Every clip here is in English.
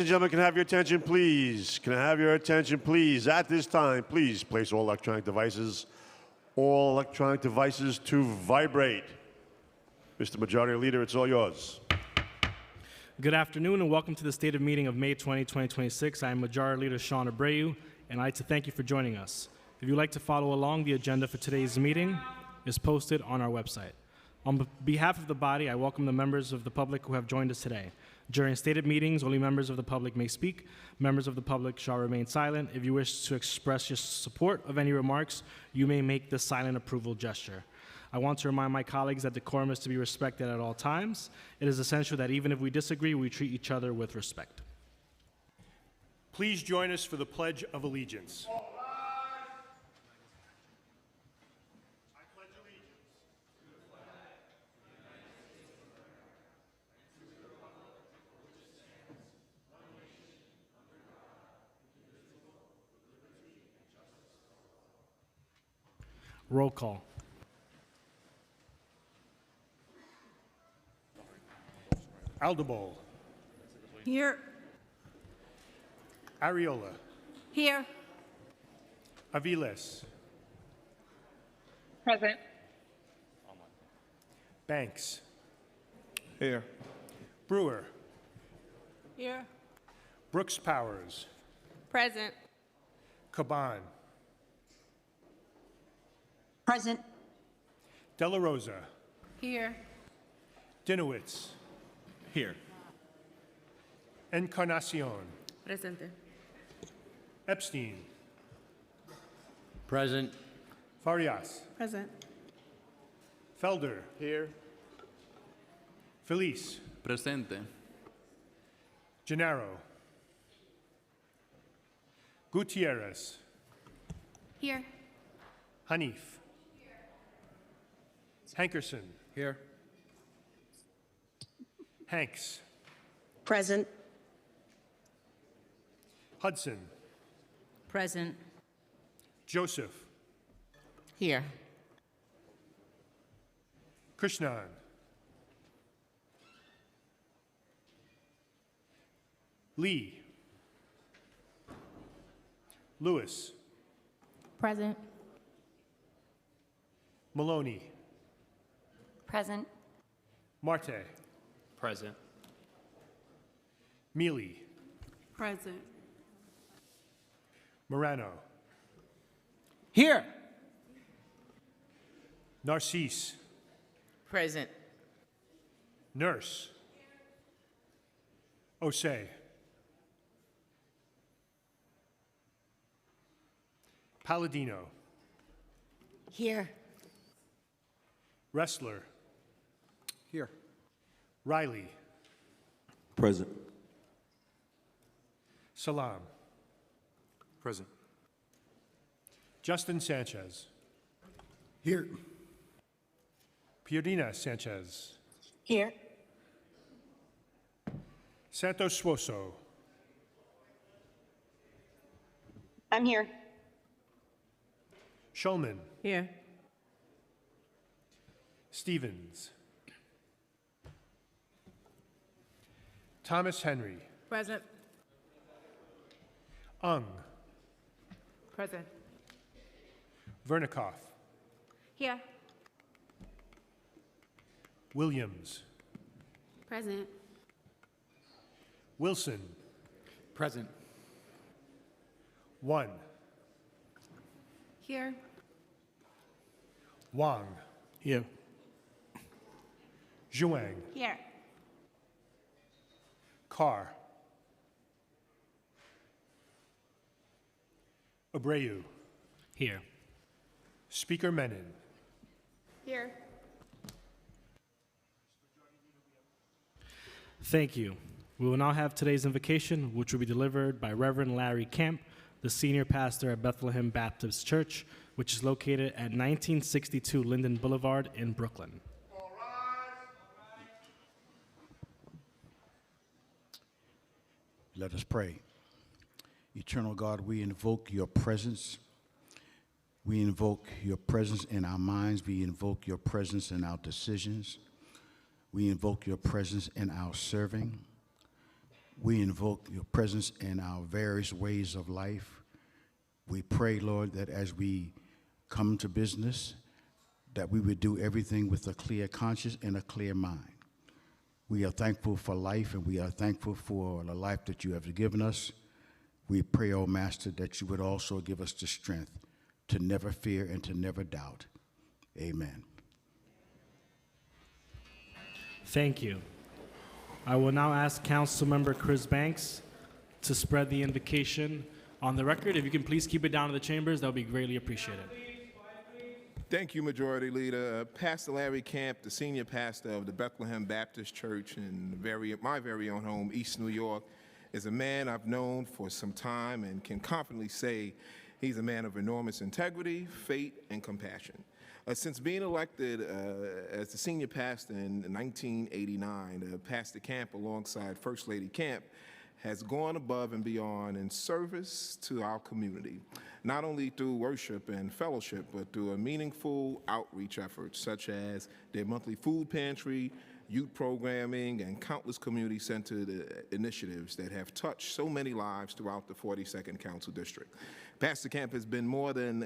and gentlemen, can I have your attention, please? Can I have your attention, please? At this time, please place all electronic devices to vibrate. Mr. Majority Leader, it's all yours. Good afternoon and welcome to the State of Meeting of May 20, 2026. I am Majority Leader Sean Abreu, and I'd like to thank you for joining us. If you'd like to follow along, the agenda for today's meeting is posted on our website. On behalf of the body, I welcome the members of the public who have joined us today. During stated meetings, only members of the public may speak. Members of the public shall remain silent. If you wish to express your support of any remarks, you may make the silent approval gesture. I want to remind my colleagues that decorum is to be respected at all times. It is essential that even if we disagree, we treat each other with respect. Please join us for the Pledge of Allegiance. Roll call. Aldebol. Here. Ariola. Here. Aviles. Present. Banks. Here. Brewer. Here. Brooks Powers. Present. Caban. Present. Della Rosa. Here. Dinowitz. Here. Encarnacion. Presente. Epstein. Present. Farias. Present. Felder. Here. Felice. Presente. Gennaro. Gutierrez. Here. Hanif. Hankerson. Here. Hanks. Present. Hudson. Present. Joseph. Here. Krishnan. Lee. Lewis. Present. Maloney. Present. Marte. Present. Mealy. Present. Morano. Here. Narcisse. Present. Nurse. Osei. Palladino. Here. Wrestler. Here. Riley. Present. Salam. Present. Justin Sanchez. Here. Piodina Sanchez. Here. Santos Suoso. I'm here. Schulman. Here. Stevens. Thomas Henry. Present. Ung. Present. Vernikoff. Here. Williams. Present. Wilson. Present. One. Here. Wang. Here. Zhuang. Here. Carr. Abreu. Here. Speaker Menon. Here. Thank you. We will now have today's invocation, which will be delivered by Reverend Larry Camp, the senior pastor at Bethlehem Baptist Church, which is located at 1962 Linden Boulevard in Brooklyn. Let us pray. Eternal God, we invoke your presence. We invoke your presence in our minds. We invoke your presence in our decisions. We invoke your presence in our serving. We invoke your presence in our various ways of life. We pray, Lord, that as we come to business, that we would do everything with a clear conscience and a clear mind. We are thankful for life, and we are thankful for the life that you have given us. We pray, oh Master, that you would also give us the strength to never fear and to never doubt. Amen. Thank you. I will now ask Councilmember Chris Banks to spread the invocation on the record. If you can please keep it down in the chambers, that would be greatly appreciated. Thank you, Majority Leader. Pastor Larry Camp, the senior pastor of the Bethlehem Baptist Church in my very own home, East New York, is a man I've known for some time and can confidently say he's a man of enormous integrity, faith, and compassion. Since being elected as the senior pastor in 1989, Pastor Camp, alongside First Lady Camp, has gone above and beyond in service to our community, not only through worship and fellowship, but through a meaningful outreach efforts such as their monthly food pantry, youth programming, and countless community-centered initiatives that have touched so many lives throughout the 42nd Council District. Pastor Camp has been more than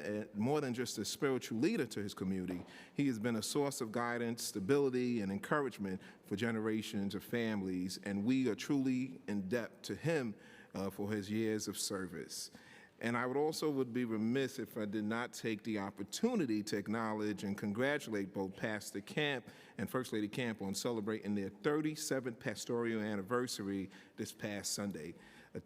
just a spiritual leader to his community. He has been a source of guidance, stability, and encouragement for generations of families, and we are truly in debt to him for his years of service. And I would be remiss if I did not take the opportunity to acknowledge and congratulate both Pastor Camp and First Lady Camp on celebrating their 37th pastoral anniversary this past Sunday.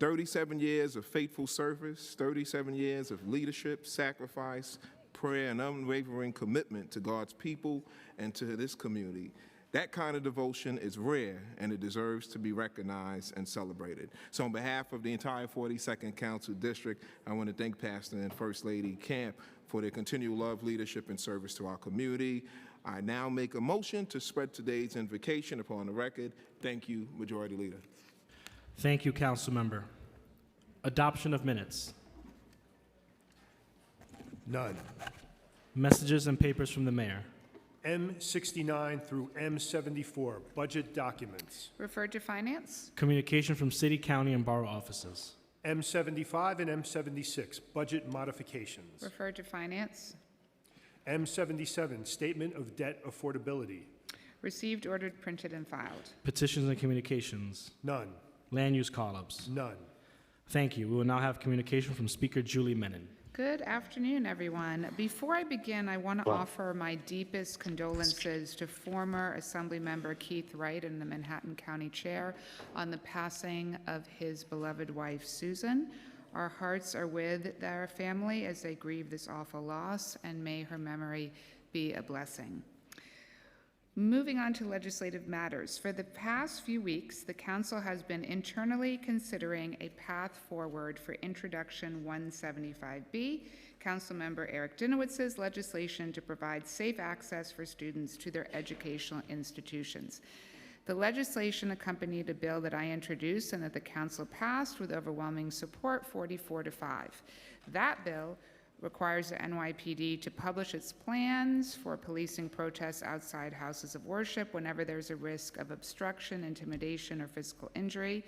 37 years of faithful service, 37 years of leadership, sacrifice, prayer, and unwavering commitment to God's people and to this community. That kind of devotion is rare, and it deserves to be recognized and celebrated. So on behalf of the entire 42nd Council District, I want to thank Pastor and First Lady Camp for their continued love, leadership, and service to our community. I now make a motion to spread today's invocation upon the record. Thank you, Majority Leader. Thank you, Councilmember. Adoption of minutes. None. Messages and papers from the mayor. M69 through M74, budget documents. Referred to Finance. Communication from city, county, and borough offices. M75 and M76, budget modifications. Referred to Finance. M77, statement of debt affordability. Received, ordered, printed, and filed. Petitions and communications. None. Land use call-ups. None. Thank you. We will now have communication from Speaker Julie Menon. Good afternoon, everyone. Before I begin, I want to offer my deepest condolences to former Assemblymember Keith Wright and the Manhattan County Chair on the passing of his beloved wife, Susan. Our hearts are with their family as they grieve this awful loss, and may her memory be a blessing. Moving on to legislative matters. For the past few weeks, the Council has been internally considering a path forward for Introduction 175B, Councilmember Eric Dinowitz's legislation to provide safe access for students to their educational institutions. The legislation accompanied a bill that I introduced and that the Council passed with overwhelming support, 44-5. That bill requires the NYPD to publish its plans for policing protests outside houses of worship whenever there's a risk of obstruction, intimidation, or physical injury.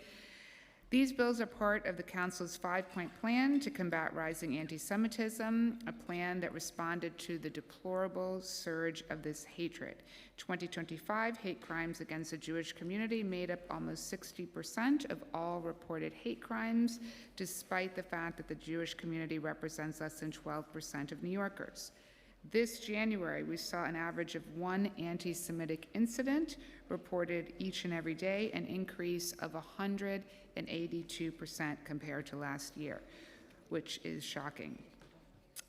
These bills are part of the Council's 5-point plan to combat rising anti-Semitism, a plan that responded to the deplorable surge of this hatred. 2025 hate crimes against the Jewish community made up almost 60% of all reported hate crimes, despite the fact that the Jewish community represents less than 12% of New Yorkers. This January, we saw an average of 1 anti-Semitic incident reported each and every day, an increase of 182% compared to last year, which is shocking.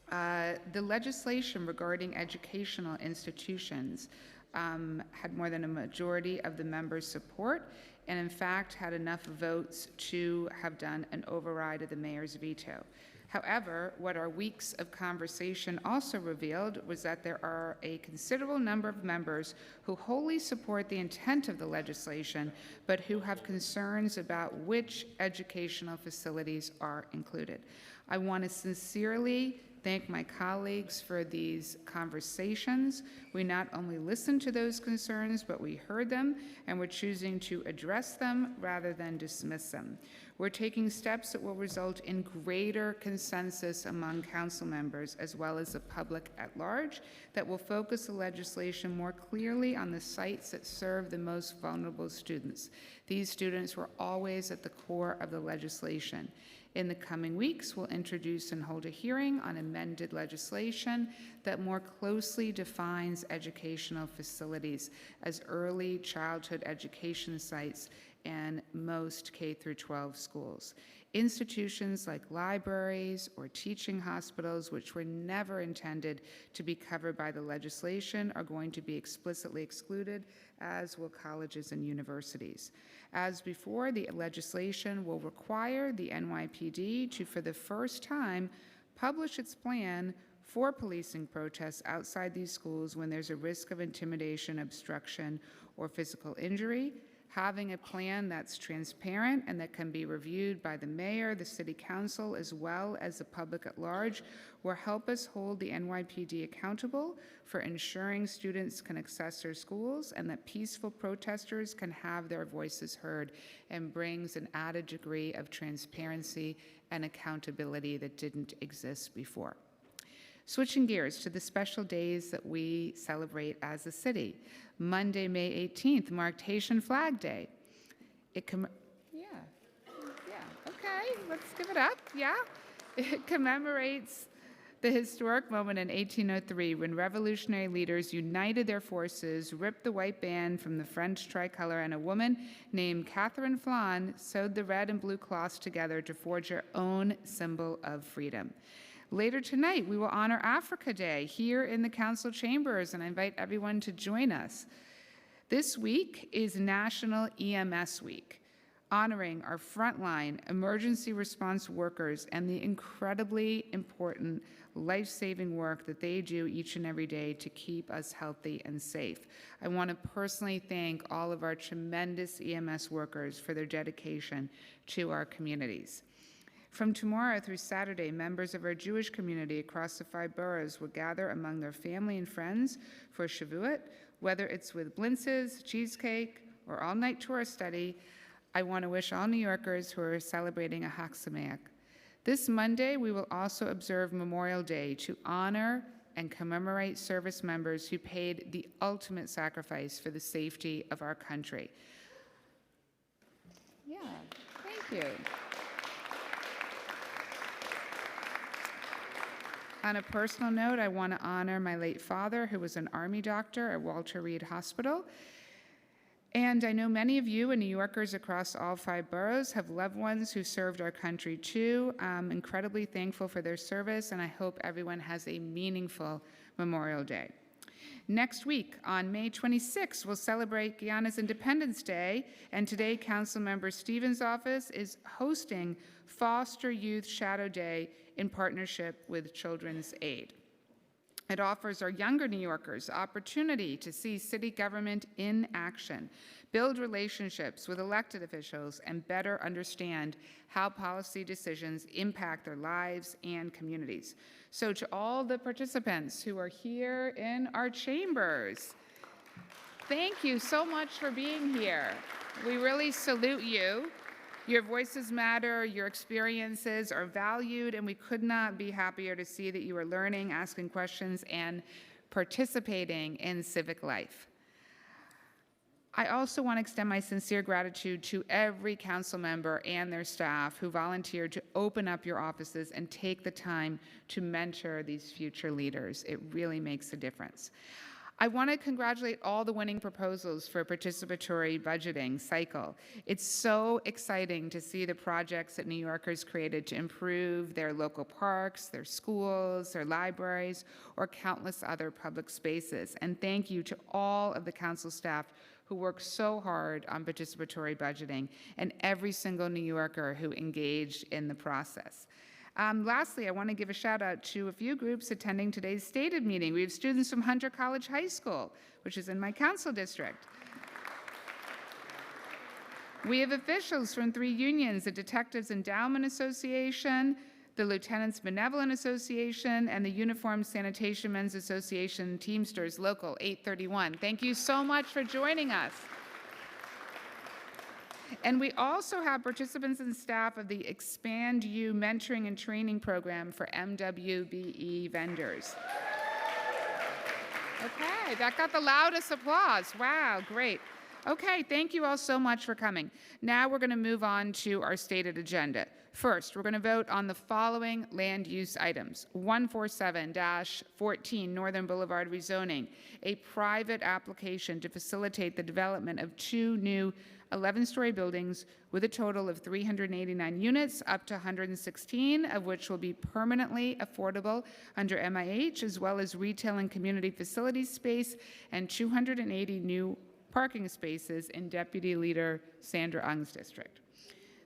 The legislation regarding educational institutions had more than a majority of the members' support, and in fact had enough votes to have done an override of the mayor's veto. However, what our weeks of conversation also revealed was that there are a considerable number of members who wholly support the intent of the legislation, but who have concerns about which educational facilities are included. I want to sincerely thank my colleagues for these conversations. We not only listened to those concerns, but we heard them, and we're choosing to address them rather than dismiss them. We're taking steps that will result in greater consensus among council members as well as the public at large that will focus the legislation more clearly on the sites that serve the most vulnerable students. These students were always at the core of the legislation. In the coming weeks, we'll introduce and hold a hearing on amended legislation that more closely defines educational facilities as early childhood education sites and most K-12 schools. Institutions like libraries or teaching hospitals, which were never intended to be covered by the legislation, are going to be explicitly excluded, as will colleges and universities. As before, the legislation will require the NYPD to, for the first time, publish its plan for policing protests outside these schools when there's a risk of intimidation, obstruction, or physical injury. Having a plan that's transparent and that can be reviewed by the mayor, the city council, as well as the public at large will help us hold the NYPD accountable for ensuring students can access their schools and that peaceful protesters can have their voices heard, and brings an added degree of transparency and accountability that didn't exist before. Switching gears to the special days that we celebrate as a city. Monday, May 18th, marked Haitian Flag Day. Okay, let's give it up, yeah. It commemorates the historic moment in 1803 when revolutionary leaders united their forces, ripped the white band from the French tricolor, and a woman named Catherine Flan sewed the red and blue cloths together to forge her own symbol of freedom. Later tonight, we will honor Africa Day here in the council chambers, and I invite everyone to join us. This week is National EMS Week, honoring our frontline emergency response workers and the incredibly important life-saving work that they do each and every day to keep us healthy and safe. I want to personally thank all of our tremendous EMS workers for their dedication to our communities. From tomorrow through Saturday, members of our Jewish community across the 5 boroughs will gather among their family and friends for Shavuot, whether it's with blintzes, cheesecake, or all-night Torah study. I want to wish all New Yorkers who are celebrating a Chag Sameach. This Monday, we will also observe Memorial Day to honor and commemorate service members who paid the ultimate sacrifice for the safety of our country. Yeah, thank you. On a personal note, I want to honor my late father, who was an Army doctor at Walter Reed Hospital. And I know many of you and New Yorkers across all 5 boroughs have loved ones who served our country too. I'm incredibly thankful for their service, and I hope everyone has a meaningful Memorial Day. Next week, on May 26th, we'll celebrate Guyana's Independence Day, and today Councilmember Stevens' office is hosting Foster Youth Shadow Day in partnership with Children's Aid. It offers our younger New Yorkers opportunity to see city government in action, build relationships with elected officials, and better understand how policy decisions impact their lives and communities. So to all the participants who are here in our chambers, thank you so much for being here. We really salute you. Your voices matter, your experiences are valued, and we could not be happier to see that you are learning, asking questions, and participating in civic life. I also want to extend my sincere gratitude to every council member and their staff who volunteered to open up your offices and take the time to mentor these future leaders. It really makes a difference. I want to congratulate all the winning proposals for participatory budgeting cycle. It's so exciting to see the projects that New Yorkers created to improve their local parks, their schools, their libraries, or countless other public spaces. And thank you to all of the council staff who worked so hard on participatory budgeting, and every single New Yorker who engaged in the process. Lastly, I want to give a shout out to a few groups attending today's stated meeting. We have students from Hunter College High School, which is in my council district. We have officials from 3 unions, the Detectives Endowment Association, the Lieutenants Benevolent Association, and the Uniform Sanitation Men's Association Teamsters Local 831. Thank you so much for joining us. And we also have participants and staff of the Expand U Mentoring and Training Program for MWBE vendors. Okay, that got the loudest applause. Wow, great. Okay, thank you all so much for coming. Now we're going to move on to our stated agenda. First, we're going to vote on the following land use items. 147-14 Northern Boulevard rezoning, a private application to facilitate the development of 2 new 11-story buildings with a total of 389 units, up to 116 of which will be permanently affordable under MIH, as well as retail and community facility space, and 280 new parking spaces in Deputy Leader Sandra Ung's district.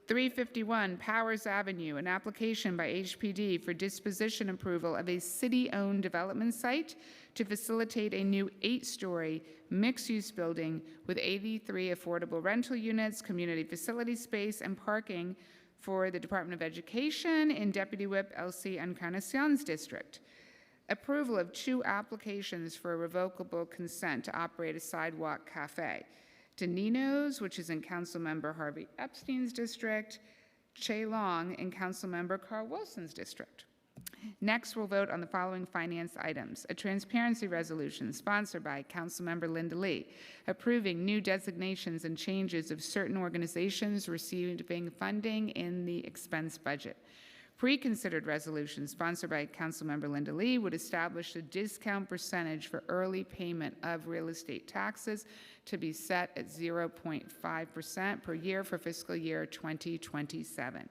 351 Powers Avenue, an application by HPD for disposition approval of a city-owned development site to facilitate a new 8-story mixed-use building with 83 affordable rental units, community facility space, and parking for the Department of Education in Deputy Whip Elsie Encarnacion's district. Approval of 2 applications for a revocable consent to operate a sidewalk cafe. Danino's, which is in Councilmember Harvey Epstein's district, Che Long in Councilmember Carl Wilson's district. Next, we'll vote on the following finance items. A transparency resolution sponsored by Councilmember Linda Lee, approving new designations and changes of certain organizations receiving funding in the expense budget. Pre-considered resolution sponsored by Councilmember Linda Lee would establish a discount percentage for early payment of real estate taxes to be set at 0.5% per year for fiscal year 2027.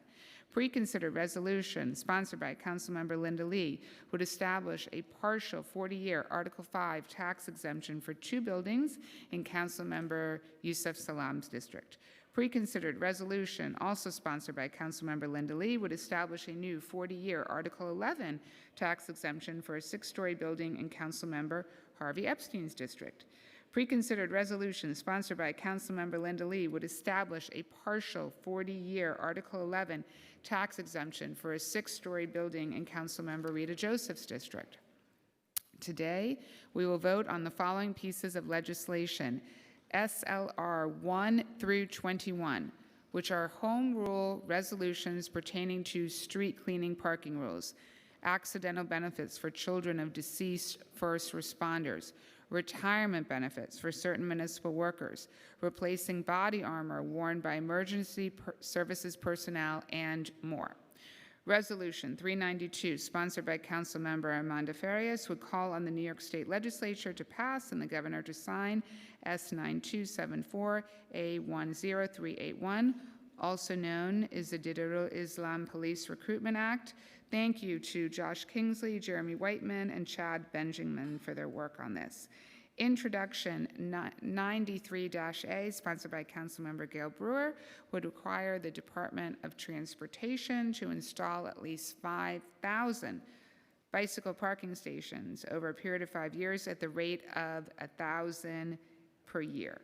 Pre-considered resolution sponsored by Councilmember Linda Lee would establish a partial 40-year Article 5 tax exemption for 2 buildings in Councilmember Yusuf Salam's district. Pre-considered resolution, also sponsored by Councilmember Linda Lee, would establish a new 40-year Article 11 tax exemption for a 6-story building in Councilmember Harvey Epstein's district. Pre-considered resolution, sponsored by Councilmember Linda Lee, would establish a partial 40-year Article 11 tax exemption for a 6-story building in Councilmember Rita Joseph's district. Today, we will vote on the following pieces of legislation: SLR 1 through 21, which are home rule resolutions pertaining to street cleaning parking rules, accidental benefits for children of deceased first responders, retirement benefits for certain municipal workers, replacing body armor worn by emergency services personnel, and more. Resolution 392, sponsored by Councilmember Armando Farias, would call on the New York State Legislature to pass and the Governor to sign S9274A10381, also known as the Digital Islam Police Recruitment Act. Thank you to Josh Kingsley, Jeremy Whiteman, and Chad Benjamin for their work on this. Introduction 93-A, sponsored by Councilmember Gail Brewer, would require the Department of Transportation to install at least 5,000 bicycle parking stations over a period of 5 years at the rate of 1,000 per year.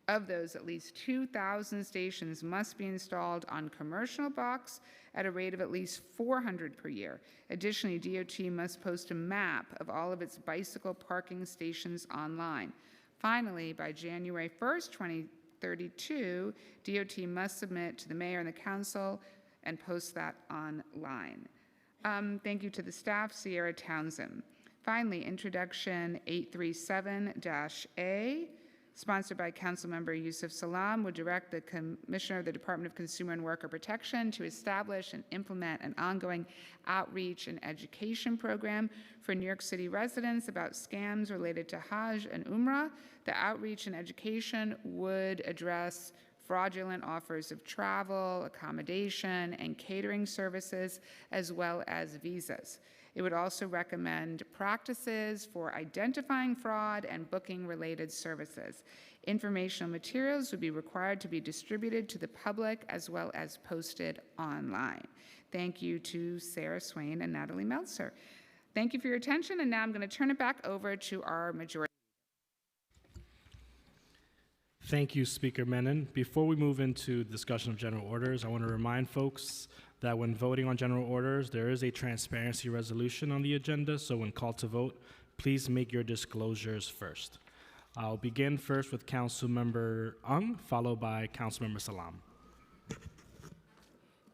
Of those, at least 2,000 stations must be installed on commercial blocks at a rate of at least 400 per year. Additionally, DOT must post a map of all of its bicycle parking stations online. Finally, by January 1st, 2032, DOT must submit to the mayor and the council and post that online. Thank you to the staff, Sierra Townsend. Finally, introduction 837-A, sponsored by Councilmember Yusuf Salam, would direct the Commissioner of the Department of Consumer and Worker Protection to establish and implement an ongoing outreach and education program for New York City residents about scams related to Hajj and Umrah. The outreach and education would address fraudulent offers of travel, accommodation, and catering services, as well as visas. It would also recommend practices for identifying fraud and booking related services. Informational materials would be required to be distributed to the public as well as posted online. Thank you to Sarah Swain and Natalie Meltzer. Thank you for your attention, and now I'm going to turn it back over to our majority. Thank you, Speaker Menon. Before we move into discussion of general orders, I want to remind folks that when voting on general orders, there is a transparency resolution on the agenda, so when called to vote, please make your disclosures first. I'll begin first with Councilmember Ung, followed by Councilmember Salam.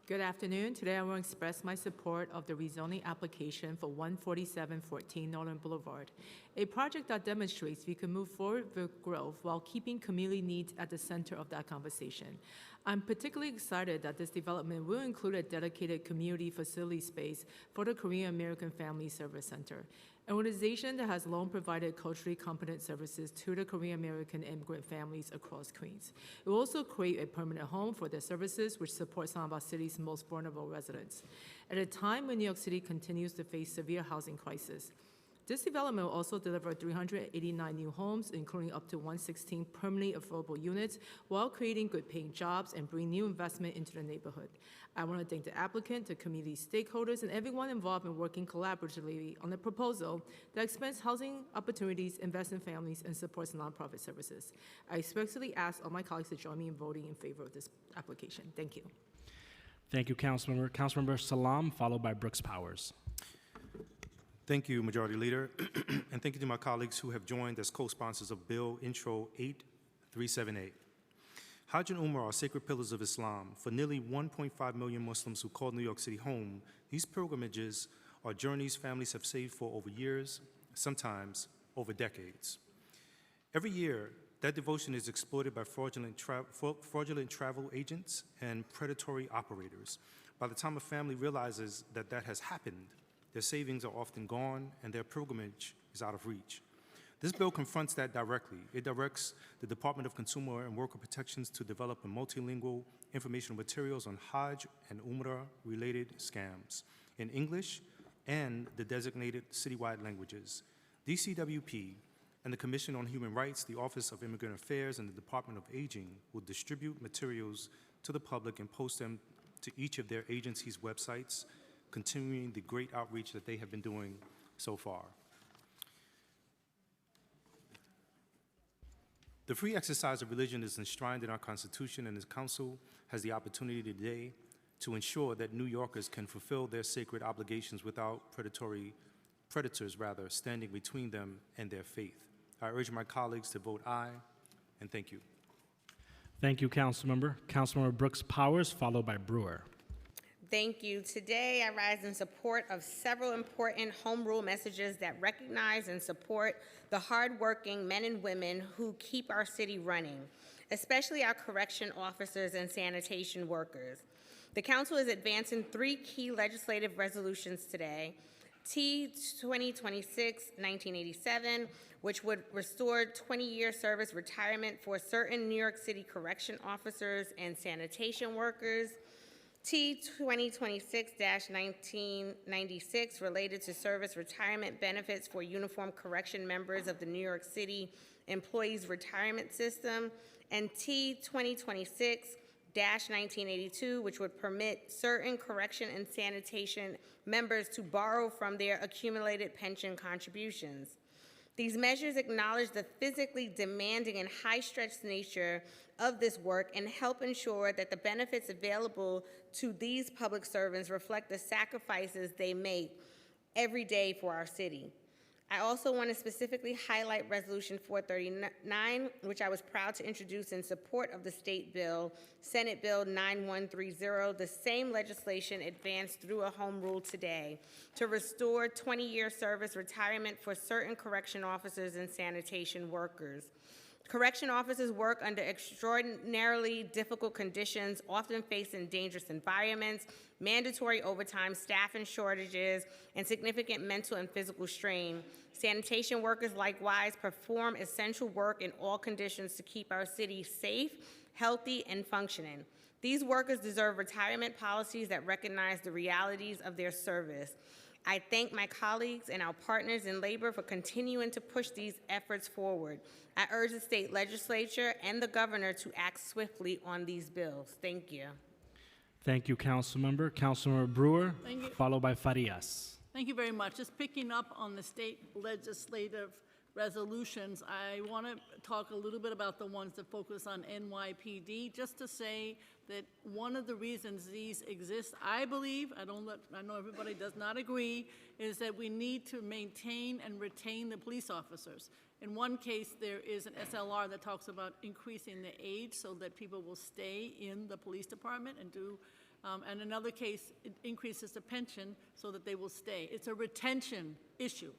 Good afternoon. Today I will express my support of the rezoning application for 14714 Northern Boulevard, a project that demonstrates we can move forward with growth while keeping community needs at the center of that conversation. I'm particularly excited that this development will include a dedicated community facility space for the Korean American Family Service Center, an organization that has long provided culturally competent services to the Korean American immigrant families across Queens. It will also create a permanent home for their services, which supports some of our city's most vulnerable residents. At a time when New York City continues to face severe housing crisis, this development will also deliver 389 new homes, including up to 116 permanently affordable units, while creating good-paying jobs and bring new investment into the neighborhood. I want to thank the applicant, the community stakeholders, and everyone involved in working collaboratively on a proposal that expands housing opportunities, invests in families, and supports nonprofit services. I especially ask all my colleagues to join me in voting in favor of this application. Thank you. Thank you, Councilmember. Councilmember Salam, followed by Brooks Powers. Thank you, Majority Leader, and thank you to my colleagues who have joined as co-sponsors of Bill Intro 8378. Hajj and Umrah are sacred pillars of Islam. For nearly 1.5 million Muslims who call New York City home, these pilgrimages are journeys families have saved for over years, sometimes over decades. Every year, that devotion is exploited by fraudulent travel agents and predatory operators. By the time a family realizes that that has happened, their savings are often gone and their pilgrimage is out of reach. This bill confronts that directly. It directs the Department of Consumer and Worker Protections to develop a multilingual informational materials on Hajj and Umrah-related scams in English and the designated citywide languages. DCWP and the Commission on Human Rights, the Office of Immigrant Affairs, and the Department of Aging will distribute materials to the public and post them to each of their agencies' websites, continuing the great outreach that they have been doing so far. The free exercise of religion is enshrined in our Constitution, and the Council has the opportunity today to ensure that New Yorkers can fulfill their sacred obligations without predators standing between them and their faith. I urge my colleagues to vote aye, and thank you. Thank you, Councilmember. Councilmember Brooks Powers, followed by Brewer. Thank you. Today, I rise in support of several important home rule messages that recognize and support the hardworking men and women who keep our city running, especially our correction officers and sanitation workers. The Council is advancing 3 key legislative resolutions today. T 2026-1987, which would restore 20-year service retirement for certain New York City correction officers and sanitation workers. T 2026-1996, related to service retirement benefits for uniformed correction members of the New York City Employees Retirement System, and T 2026-1982, which would permit certain correction and sanitation members to borrow from their accumulated pension contributions. These measures acknowledge the physically demanding and high-stress nature of this work and help ensure that the benefits available to these public servants reflect the sacrifices they make every day for our city. I also want to specifically highlight Resolution 439, which I was proud to introduce in support of the state bill, Senate Bill 9130, the same legislation advanced through a home rule today to restore 20-year service retirement for certain correction officers and sanitation workers. Correction officers work under extraordinarily difficult conditions, often facing dangerous environments, mandatory overtime, staffing shortages, and significant mental and physical strain. Sanitation workers likewise perform essential work in all conditions to keep our city safe, healthy, and functioning. These workers deserve retirement policies that recognize the realities of their service. I thank my colleagues and our partners in labor for continuing to push these efforts forward. I urge the state legislature and the governor to act swiftly on these bills. Thank you. Thank you, Councilmember. Councilmember Brewer, followed by Farias. Thank you very much. Just picking up on the state legislative resolutions, I want to talk a little bit about the ones that focus on NYPD, just to say that one of the reasons these exist, I believe, I know everybody does not agree, is that we need to maintain and retain the police officers. In one case, there is an SLR that talks about increasing the age so that people will stay in the police department and do, and another case, it increases the pension so that they will stay. It's a retention issue.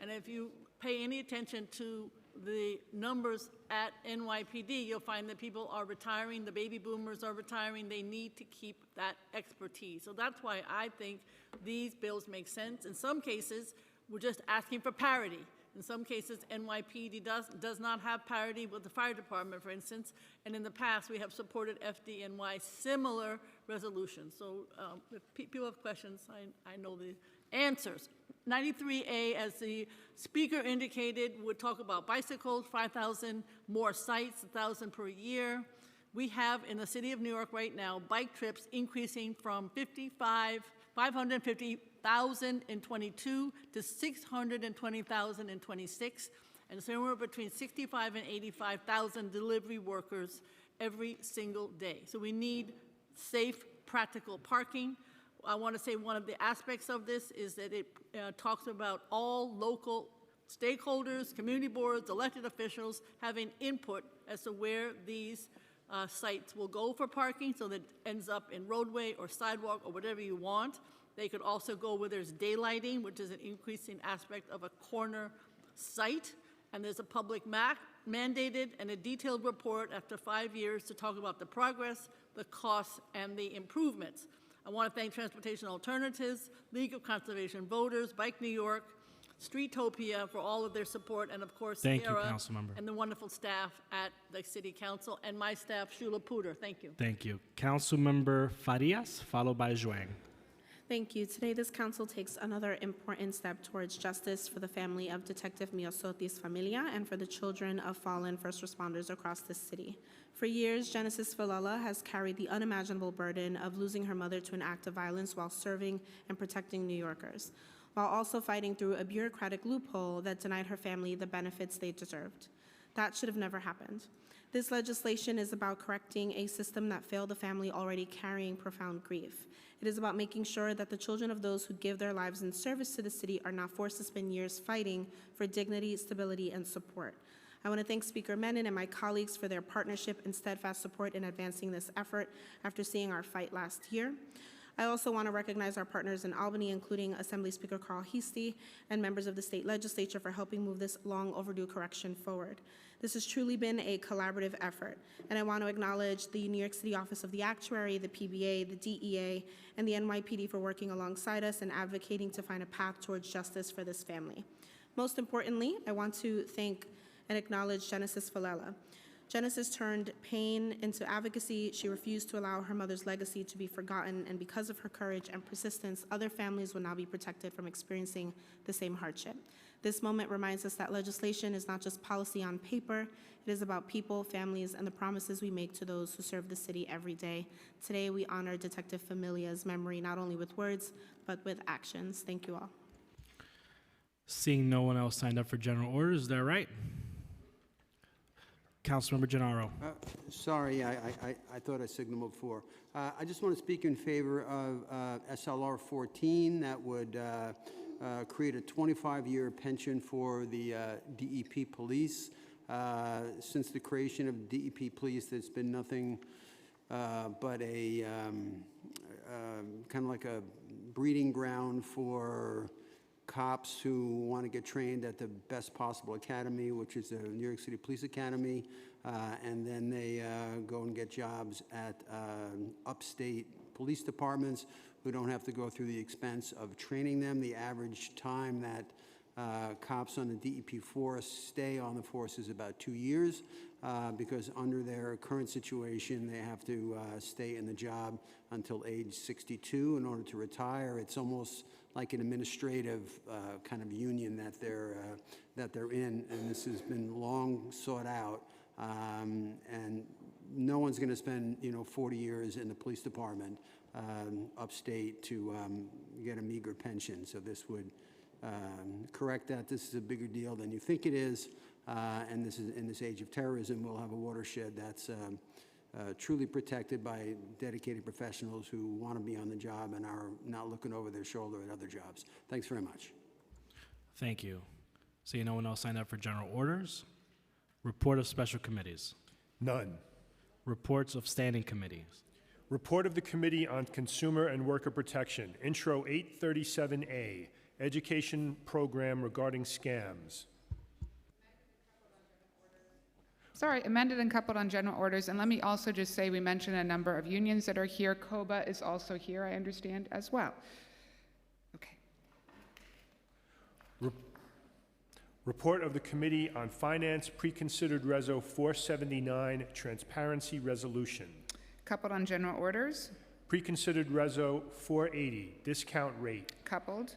And if you pay any attention to the numbers at NYPD, you'll find that people are retiring, the baby boomers are retiring, they need to keep that expertise. So that's why I think these bills make sense. In some cases, we're just asking for parity. In some cases, NYPD does not have parity with the fire department, for instance, and in the past, we have supported FDNY similar resolutions. So if people have questions, I know the answers. 93A, as the speaker indicated, would talk about bicycles, 5,000 more sites, 1,000 per year. We have in the city of New York right now bike trips increasing from 550,000 in 22 to 620,000 in 26, and somewhere between 65 and 85,000 delivery workers every single day. So we need safe, practical parking. I want to say one of the aspects of this is that it talks about all local stakeholders, community boards, elected officials having input as to where these sites will go for parking, so that it ends up in roadway or sidewalk or whatever you want. They could also go where there's daylighting, which is an increasing aspect of a corner site, and there's a public mandated and a detailed report after 5 years to talk about the progress, the costs, and the improvements. I want to thank Transportation Alternatives, League of Conservation Voters, Bike New York, Streetopia for all of their support, and of course, Thank you, Sarah Councilmember. and the wonderful staff at the City Council, and my staff, Shula Puder. Thank you. Thank you. Councilmember Farias, followed by Zhuang. Thank you. Today, this council takes another important step towards justice for the family of Detective Miosoti's familia and for the children of fallen first responders across the city. For years, Genesis Falala has carried the unimaginable burden of losing her mother to an act of violence while serving and protecting New Yorkers, while also fighting through a bureaucratic loophole that denied her family the benefits they deserved. That should have never happened. This legislation is about correcting a system that failed the family already carrying profound grief. It is about making sure that the children of those who give their lives in service to the city are not forced to spend years fighting for dignity, stability, and support. I want to thank Speaker Menon and my colleagues for their partnership and steadfast support in advancing this effort after seeing our fight last year. I also want to recognize our partners in Albany, including Assembly Speaker Carl Heastie and members of the state legislature for helping move this long overdue correction forward. This has truly been a collaborative effort, and I want to acknowledge the New York City Office of the Actuary, the PBA, the DEA, and the NYPD for working alongside us and advocating to find a path towards justice for this family. Most importantly, I want to thank and acknowledge Genesis Falala. Genesis turned pain into advocacy. She refused to allow her mother's legacy to be forgotten, and because of her courage and persistence, other families will now be protected from experiencing the same hardship. This moment reminds us that legislation is not just policy on paper. It is about people, families, and the promises we make to those who serve the city every day. Today, we honor Detective Familia's memory not only with words, but with actions. Thank you all. Seeing no one else signed up for general orders, is that right? Councilmember Gennaro. Sorry, I thought I signaled before. I just want to speak in favor of SLR 14 that would create a 25-year pension for the DEP police. Since the creation of DEP police, there's been nothing but a kind of like a breeding ground for cops who want to get trained at the best possible academy, which is the New York City Police Academy, and then they go and get jobs at upstate police departments who don't have to go through the expense of training them. The average time that cops on the DEP force stay on the force is about 2 years, because under their current situation, they have to stay in the job until age 62 in order to retire. It's almost like an administrative kind of union that they're in, and this has been long sought out. And no one's going to spend 40 years in the police department upstate to get a meager pension. So this would correct that. This is a bigger deal than you think it is, and this is in this age of terrorism, we'll have a watershed that's truly protected by dedicated professionals who want to be on the job and are not looking over their shoulder at other jobs. Thanks very much. Thank you. Seeing no one else signed up for general orders. Report of special committees. None. Reports of standing committees. Report of the Committee on Consumer and Worker Protection, Intro 837A, Education Program Regarding Scams. Sorry, amended and coupled on general orders. And let me also just say, we mentioned a number of unions that are here. COBA is also here, I understand, as well. Okay. Report of the Committee on Finance, Preconsidered Reso 479, Transparency Resolution. Coupled on general orders. Preconsidered Reso 480, Discount Rate. Coupled.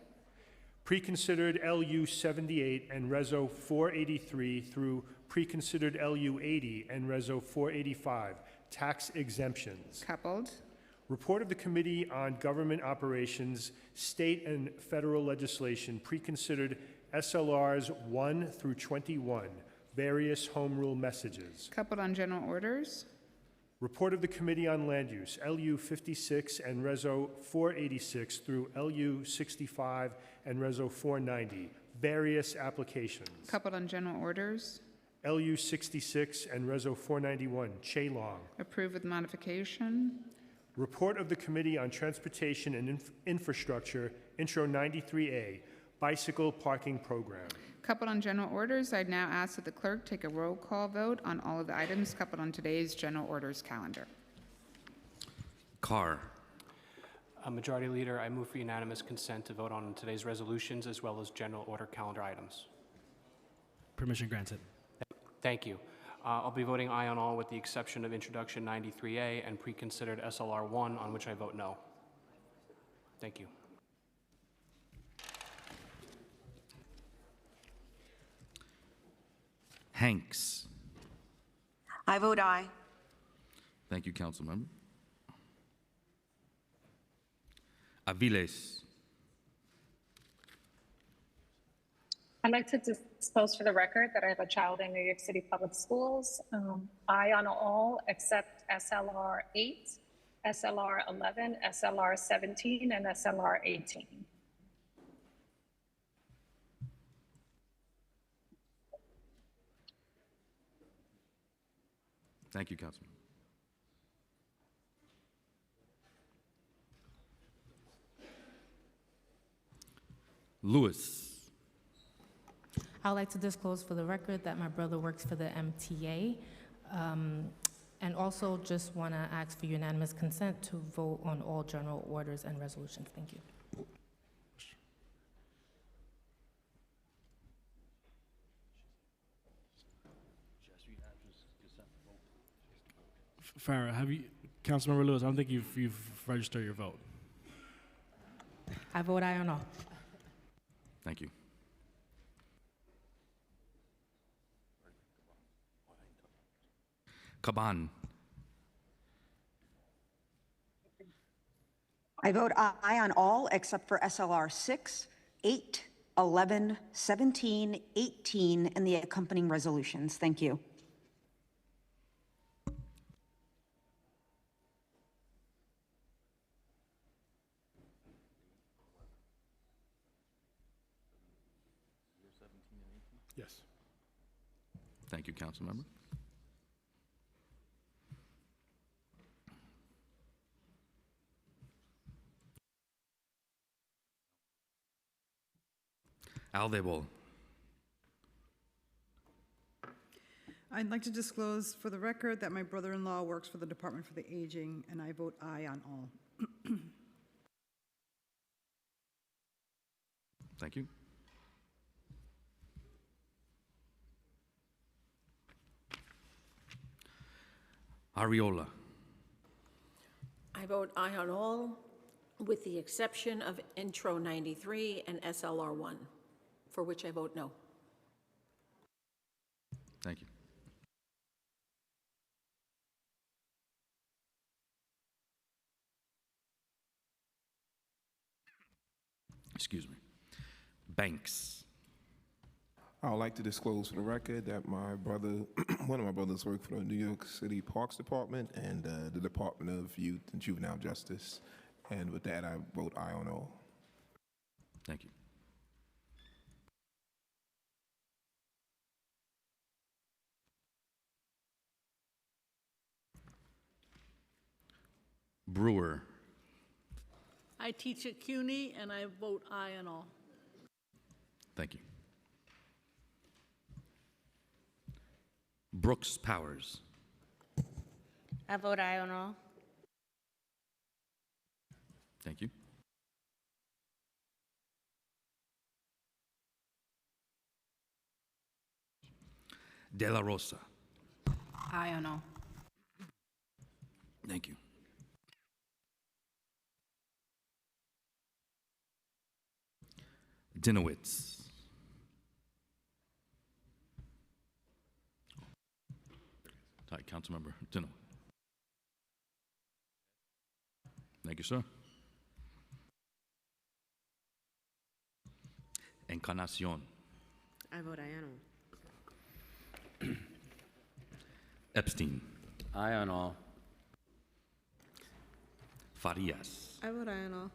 Preconsidered LU 78 and Reso 483 through Preconsidered LU 80 and Reso 485, Tax Exemptions. Coupled. Report of the Committee on Government Operations, State and Federal Legislation, Preconsidered SLRs 1 through 21, Various Home Rule Messages. Coupled on general orders. Report of the Committee on Land Use, LU 56 and Reso 486 through LU 65 and Reso 490, Various Applications. Coupled on general orders. LU 66 and Reso 491, Chaylong. Approved with modification. Report of the Committee on Transportation and Infrastructure, Intro 93A, Bicycle Parking Program. Coupled on general orders, I'd now ask that the clerk take a roll call vote on all of the items coupled on today's general orders calendar. Carr. Majority Leader, I move for unanimous consent to vote on today's resolutions as well as general order calendar items. Permission granted. Thank you. I'll be voting aye on all with the exception of Introduction 93A and Preconsidered SLR 1, on which I vote no. Thank you. Hanks. I vote aye. Thank you, council member. Aviles. I'd like to disclose for the record that I have a child in New York City Public Schools. Aye on all except SLR 8, SLR 11, SLR 17, and SLR 18. Thank you, Councilman. Lewis. I would like to disclose for the record that my brother works for the MTA, and also just want to ask for unanimous consent to vote on all general orders and resolutions. Thank you. Farah, have you, Councilmember Lewis, I don't think you've registered your vote. I vote aye on all. Thank you. Caban. I vote aye on all except for SLR 6, 8, 11, 17, 18, and the accompanying resolutions. Thank you. Yes. Thank you, council member. Aldebol. I'd like to disclose for the record that my brother-in-law works for the Department for the Aging, and I vote aye on all. Thank you. Ariola. I vote aye on all, with the exception of Intro 93 and SLR 1, for which I vote no. Thank you. Excuse me. Banks. I would like to disclose for the record that my brother, one of my brothers worked for the New York City Parks Department and the Department of Youth and Juvenile Justice. And with that, I vote aye on all. Thank you. Brewer. I teach at CUNY, and I vote aye on all. Thank you. Brooks Powers. I vote aye on all. Thank you. De La Rosa. Aye on all. Thank you. Dinowitz. All right, Councilmember Dinowitz. Thank you, sir. Encarnacion. I vote aye on all. Epstein. Aye on all. Farias. I vote aye on all.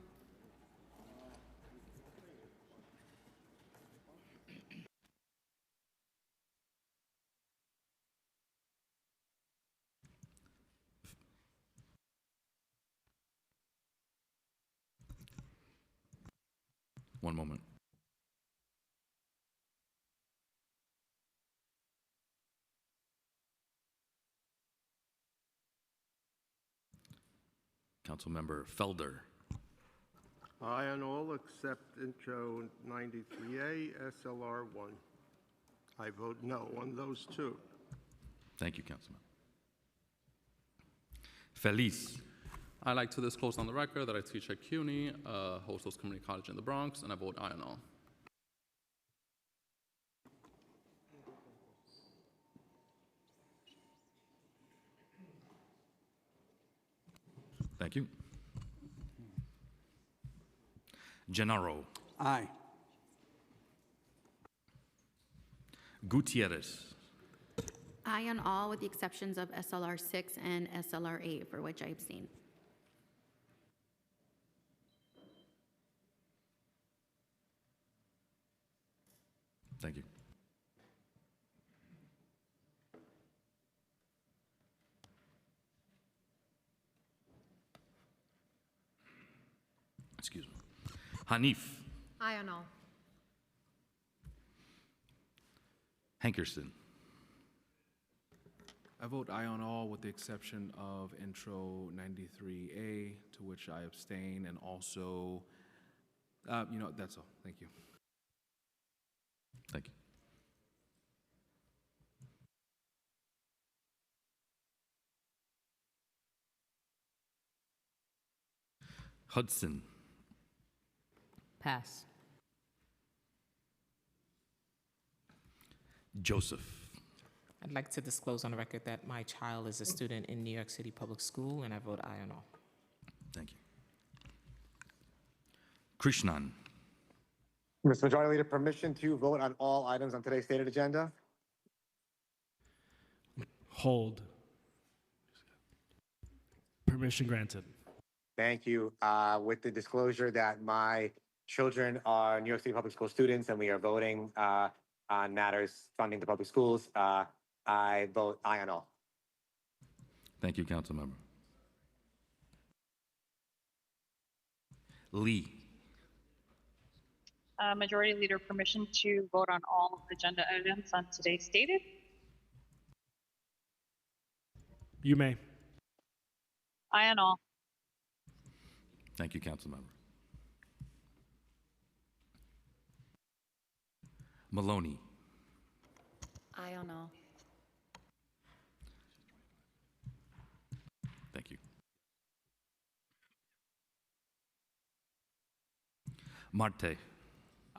One moment. Councilmember Felder. Aye on all except Intro 93A, SLR 1. I vote no on those two. Thank you, Councilman. Feliz. I'd like to disclose on the record that I teach at CUNY, Hostos Community College in the Bronx, and I vote aye on all. Thank you. Gennaro. Aye. Gutierrez. Aye on all with the exceptions of SLR 6 and SLR 8, for which I abstain. Thank you. Excuse me. Hanif. Aye on all. Hankerson. I vote aye on all with the exception of Intro 93A, to which I abstain, and also, that's all. Thank you. Thank you. Hudson. Pass. Joseph. I'd like to disclose on the record that my child is a student in New York City Public School, and I vote aye on all. Thank you. Krishnan. Mr. Majority Leader, permission to vote on all items on today's stated agenda? Hold. Permission granted. Thank you. With the disclosure that my children are New York City Public School students and we are voting on matters funding the public schools, I vote aye on all. Thank you, Councilmember. Lee. Majority Leader, permission to vote on all agenda items on today's stated. You may. Aye on all. Thank you, Councilmember. Maloney. Aye on all. Thank you. Marte.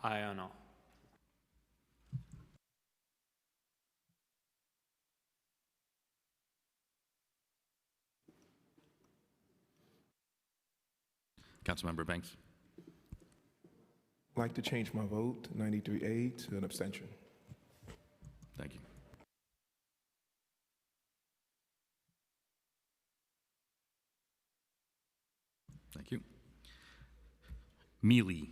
Aye on all. Councilmember Banks. like to change my vote, 93A, to an abstention. Thank you. Thank you. Mealy.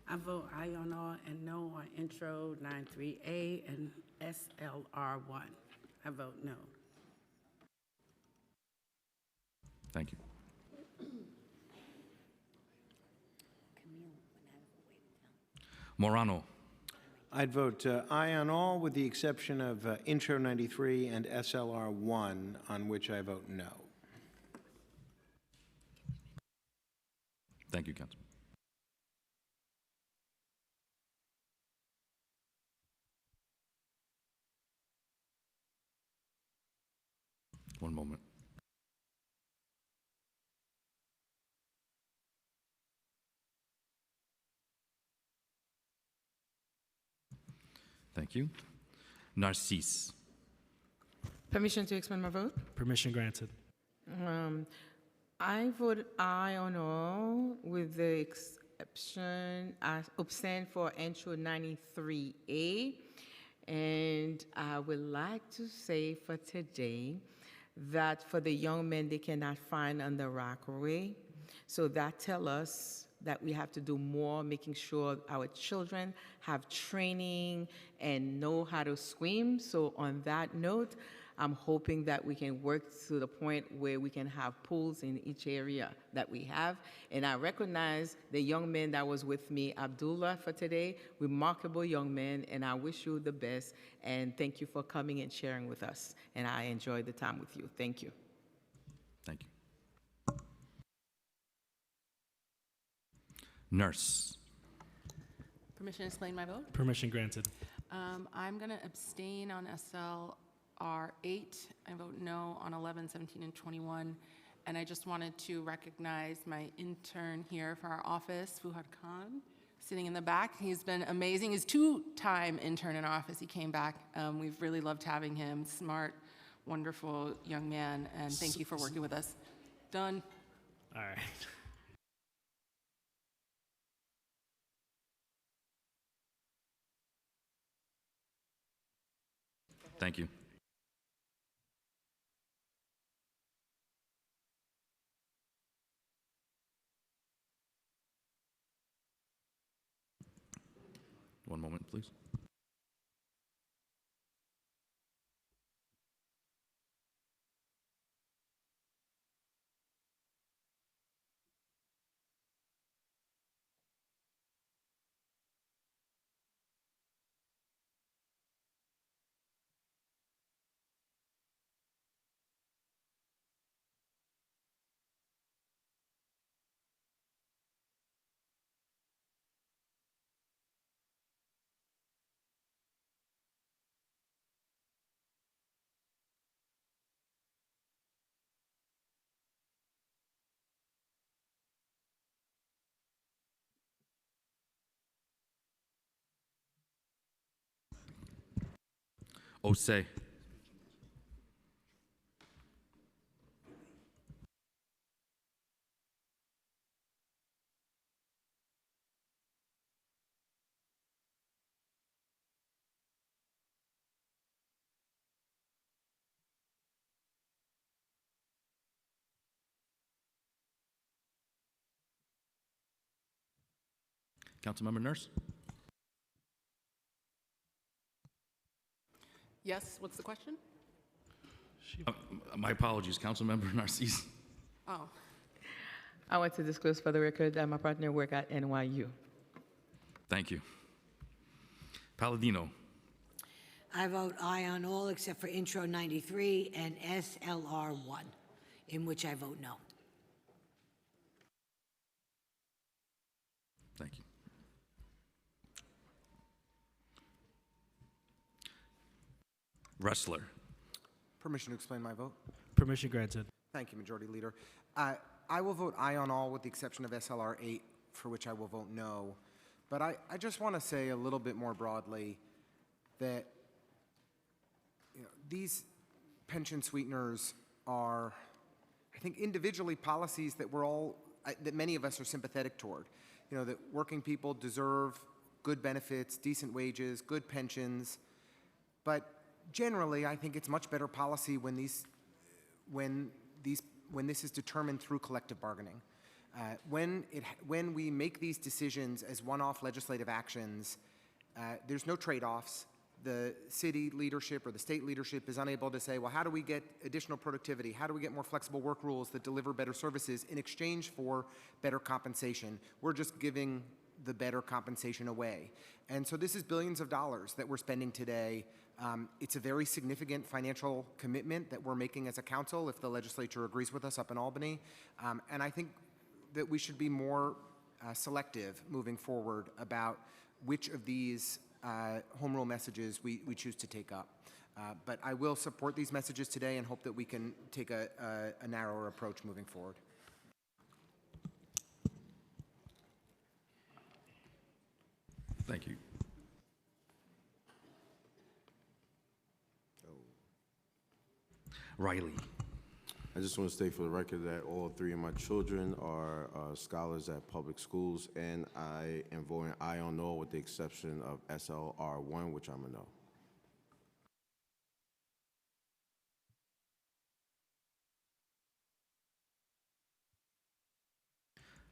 I vote aye on all and no on intro 93A and SLR1. I vote no. Thank you. Morano. I'd vote aye on all with the exception of intro 93 and SLR 1, on which I vote no. Thank you, Councilman. One moment. Thank you. Narcisse. Permission to expand my vote? Permission granted. I vote aye on all with the exception, I abstain for intro 93A. And I would like to say for today that for the young men, they cannot find on the Rockaway. So that tells us that we have to do more, making sure our children have training and know how to swim. So on that note, I'm hoping that we can work to the point where we can have pools in each area that we have. And I recognize the young man that was with me, Abdullah, for today, remarkable young man, and I wish you the best. And thank you for coming and sharing with us. And I enjoyed the time with you. Thank you. Thank you. Nurse. Permission to explain my vote? Permission granted. I'm going to abstain on SLR8. I vote no on 11, 17, and 21. And I just wanted to recognize my intern here for our office, Fuhad Khan, sitting in the back. He's been amazing. He's a two-time intern in our office. He came back. We've really loved having him. Smart, wonderful young man. And thank you for working with us. Done. All right. Thank you. One moment, please. Osei. Councilmember Nurse. Yes, what's the question? My apologies, Councilmember Narcisse. Oh. I want to disclose for the record that my partner worked at NYU. Thank you. Palladino. I vote aye on all except for intro 93 and SLR 1, in which I vote no. Thank you. Wrestler. Permission to explain my vote? Permission granted. Thank you, Majority Leader. I will vote aye on all with the exception of SLR 8, for which I will vote no. But I just want to say a little bit more broadly that these pension sweeteners are, I think, individually policies that we're all, that many of us are sympathetic toward. that working people deserve good benefits, decent wages, good pensions. But generally, I think it's much better policy when this is determined through collective bargaining. When we make these decisions as one-off legislative actions, there's no trade-offs. The city leadership or the state leadership is unable to say, well, how do we get additional productivity? How do we get more flexible work rules that deliver better services in exchange for better compensation? We're just giving the better compensation away. And so this is billions of dollars that we're spending today. It's a very significant financial commitment that we're making as a council if the legislature agrees with us up in Albany. And I think that we should be more selective moving forward about which of these home rule messages we choose to take up. But I will support these messages today and hope that we can take a narrower approach moving forward. Thank you. Riley. I just want to state for the record that all three of my children are scholars at public schools, and I am voting aye on all with the exception of SLR1, which I'm a no.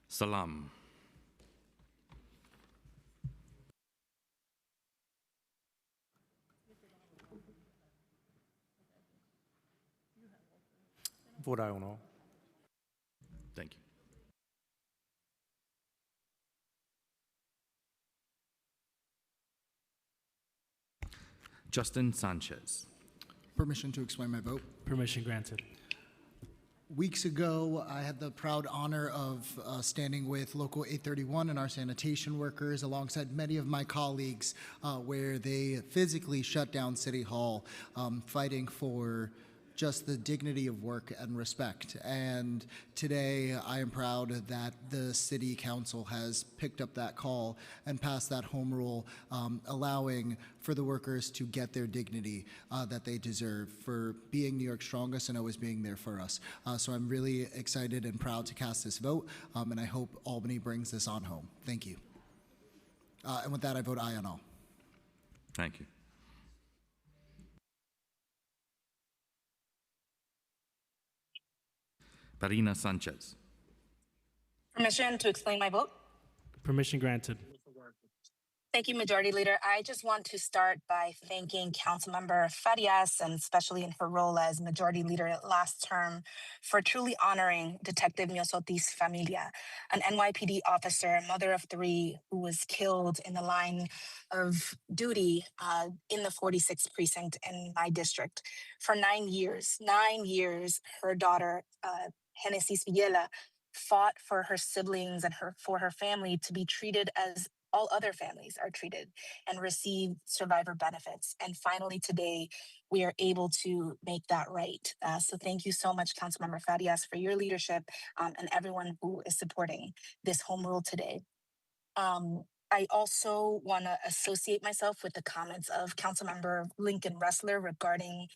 Salam. Vote aye on all. Thank you. Justin Sanchez. Permission to explain my vote. Permission granted. Weeks ago, I had the proud honor of standing with Local 831 and our sanitation workers alongside many of my colleagues where they physically shut down City Hall, fighting for just the dignity of work and respect. And today, I am proud that the City Council has picked up that call and passed that home rule, allowing for the workers to get their dignity that they deserve for being New York's strongest and always being there for us. So I'm really excited and proud to cast this vote, and I hope Albany brings this on home. Thank you. And with that, I vote aye on all. Thank you. Marina Sanchez. Permission to explain my vote. Permission granted. Thank you, Majority Leader. I just want to start by thanking Councilmember Farias, and especially in her role as Majority Leader last term, for truly honoring Detective Miosotis Familia, an NYPD officer, mother of three, who was killed in the line of duty in the 46th precinct in my district. For 9 years, her daughter, Genesis Villela, fought for her siblings and for her family to be treated as all other families are treated and receive survivor benefits. And finally today, we are able to make that right. So thank you so much, Councilmember Farias, for your leadership and everyone who is supporting this home rule today. I also want to associate myself with the comments of Councilmember Lincoln Ressler regarding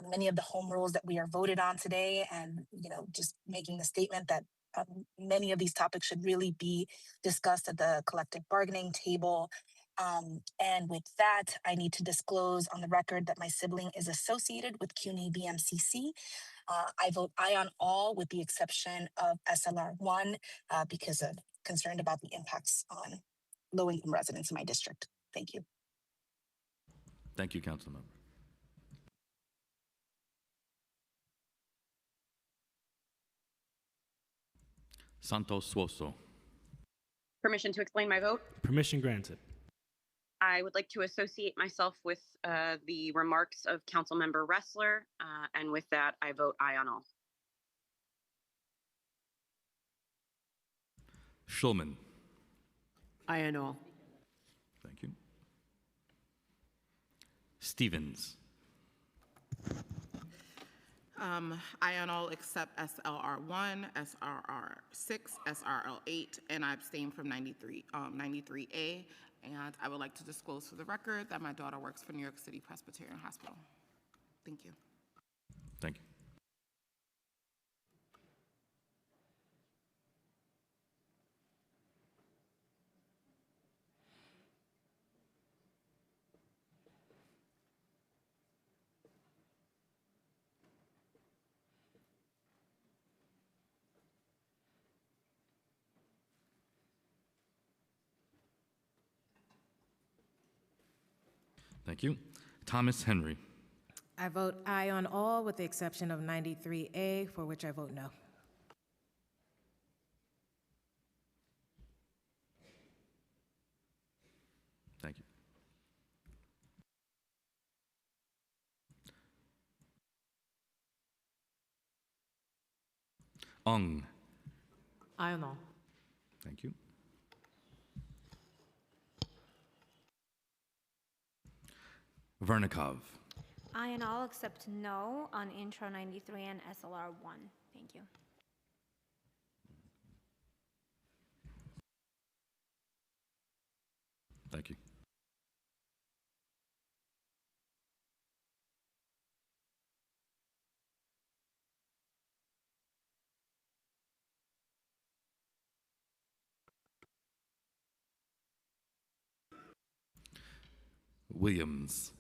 many of the home rules that we are voted on today, and just making the statement that many of these topics should really be discussed at the collective bargaining table. And with that, I need to disclose on the record that my sibling is associated with CUNY BMCC. I vote aye on all with the exception of SLR1 because of concerned about the impacts on low-income residents in my district. Thank you. Thank you, Councilmember. Santos Suoso. Permission to explain my vote. Permission granted. I would like to associate myself with the remarks of Councilmember Ressler, and with that, I vote aye on all. Schulman. Aye on all. Thank you. Stevens. Aye on all except SLR1, SRR6, SRL8, and I abstain from 93A. And I would like to disclose for the record that my daughter works for New York City Presbyterian Hospital. Thank you. Thank you. Thank you. Thomas Henry. I vote aye on all with the exception of 93A, for which I vote no. Thank you. Ung. Aye on all. Thank you. Vernikov. Aye on all except no on Intro 93 and SLR 1. Thank you. Thank you. Williams.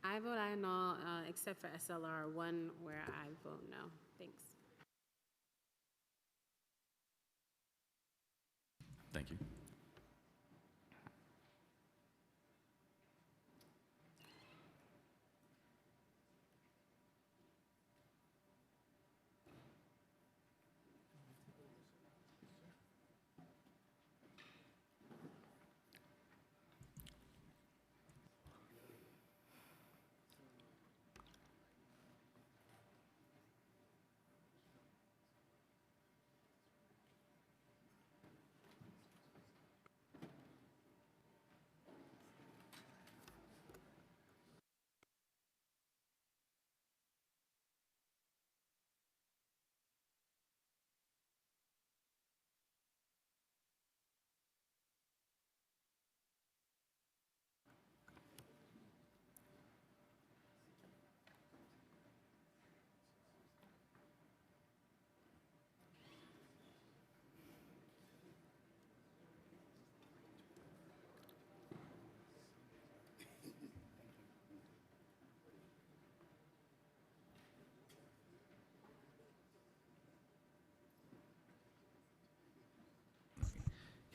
I vote aye on all except for SLR 1, where I vote no. Thanks. Thank you.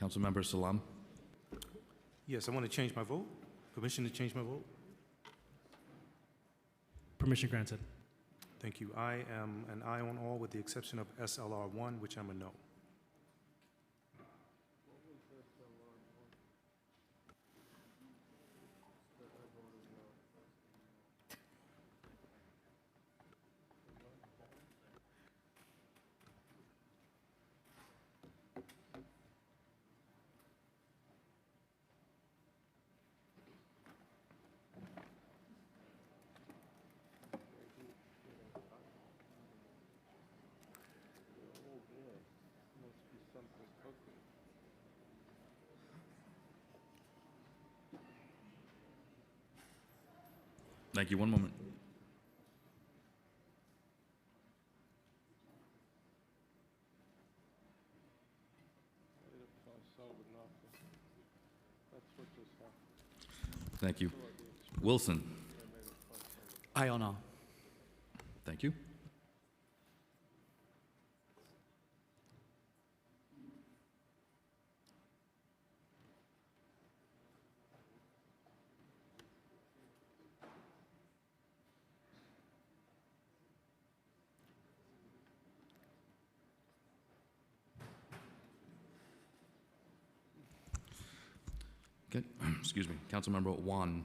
Councilmember Salam. Yes, I want to change my vote. Permission to change my vote? Permission granted. Thank you. I am an aye on all with the exception of SLR 1, which I'm a no. Thank you. One moment. Thank you. Wilson. Aye on all. Thank you. Okay, excuse me. Councilmember Wan.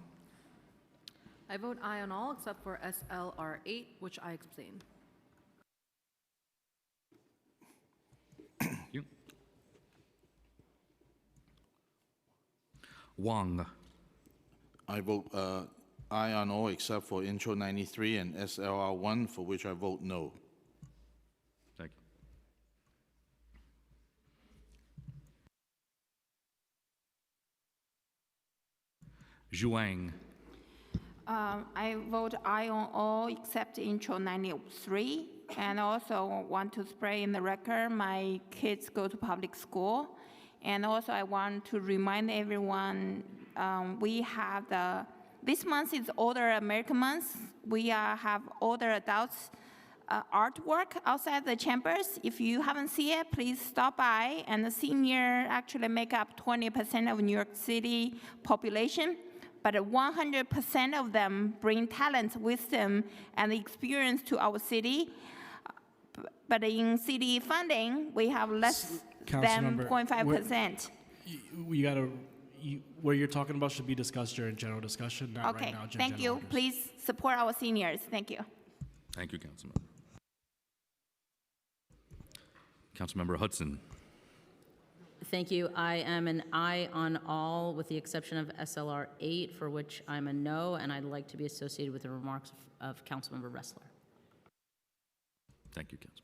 I vote aye on all except for SLR 8, which I abstain. Thank you. Wang. I vote aye on all except for Intro 93 and SLR 1, for which I vote no. Thank you. Zhuang. I vote aye on all except Intro 93, and also want to spread in the record my kids go to public school. And also I want to remind everyone, we have this month is Older American Month. We have older adults artwork outside the chambers. If you haven't seen it, please stop by. And the senior actually make up 20% of New York City population. but 100% of them bring talent, wisdom, and experience to our city. But in city funding, we have less than Councilmember, 0.5%. You gotta, what you're talking about should be discussed during general discussion, not Okay, right now. during thank general you. orders. Please support our seniors. Thank you. Thank you, Councilmember. Councilmember Hudson. Thank you. I am an aye on all with the exception of SLR 8, for which I'm a no, and I'd like to be associated with the remarks of Councilmember Ressler. Thank you, Councilmember.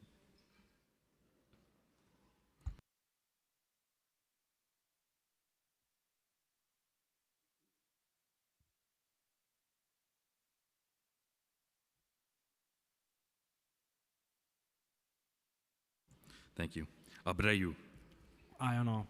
Thank you. Abreu. Aye on all.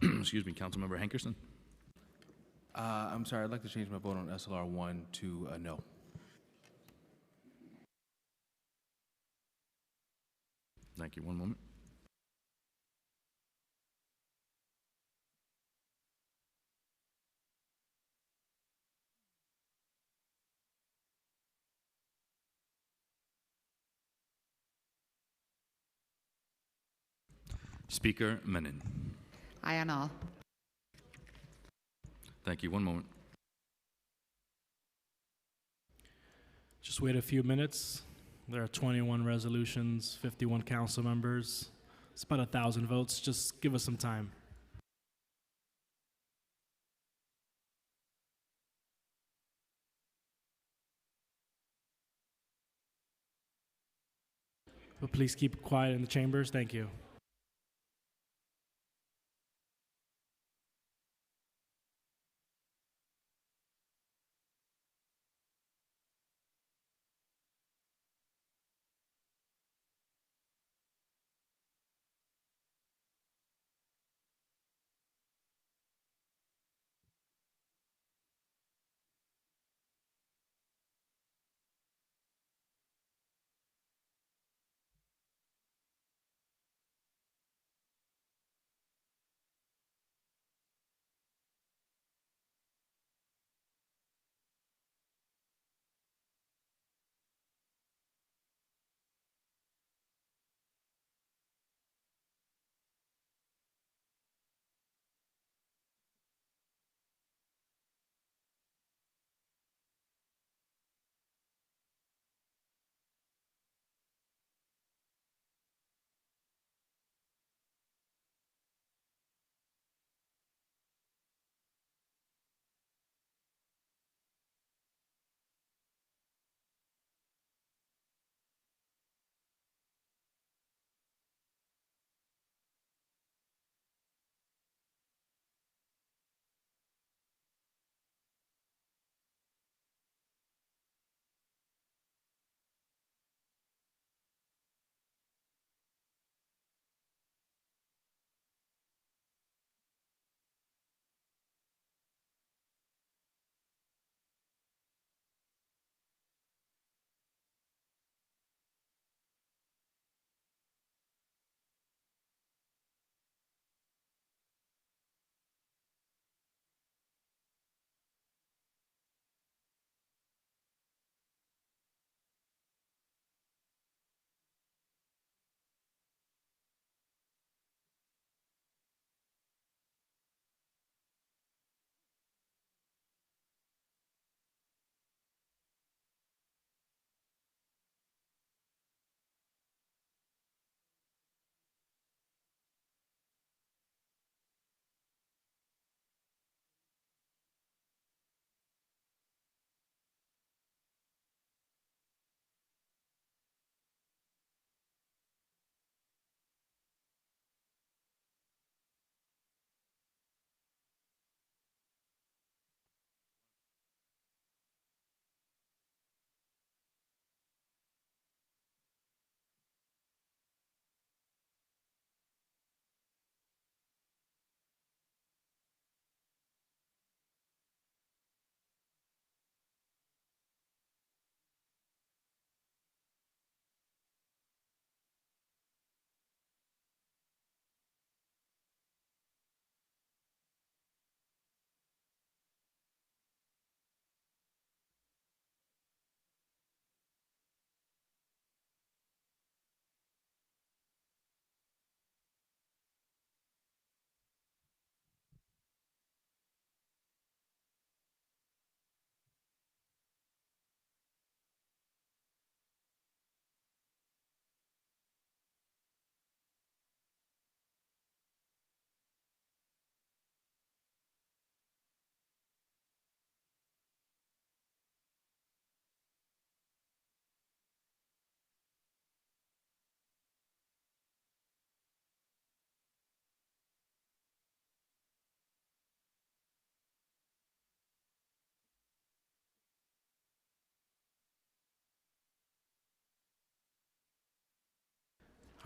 Excuse me, Councilmember Hankerson. I'm sorry, I'd like to change my vote on SLR 1 to a no. Thank you. One moment. Speaker Menon. Aye on all. Thank you. One moment. Just wait a few minutes. There are 21 resolutions, 51 council members. It's about 1,000 votes. Just give us some time. But please keep quiet in the chambers. Thank you.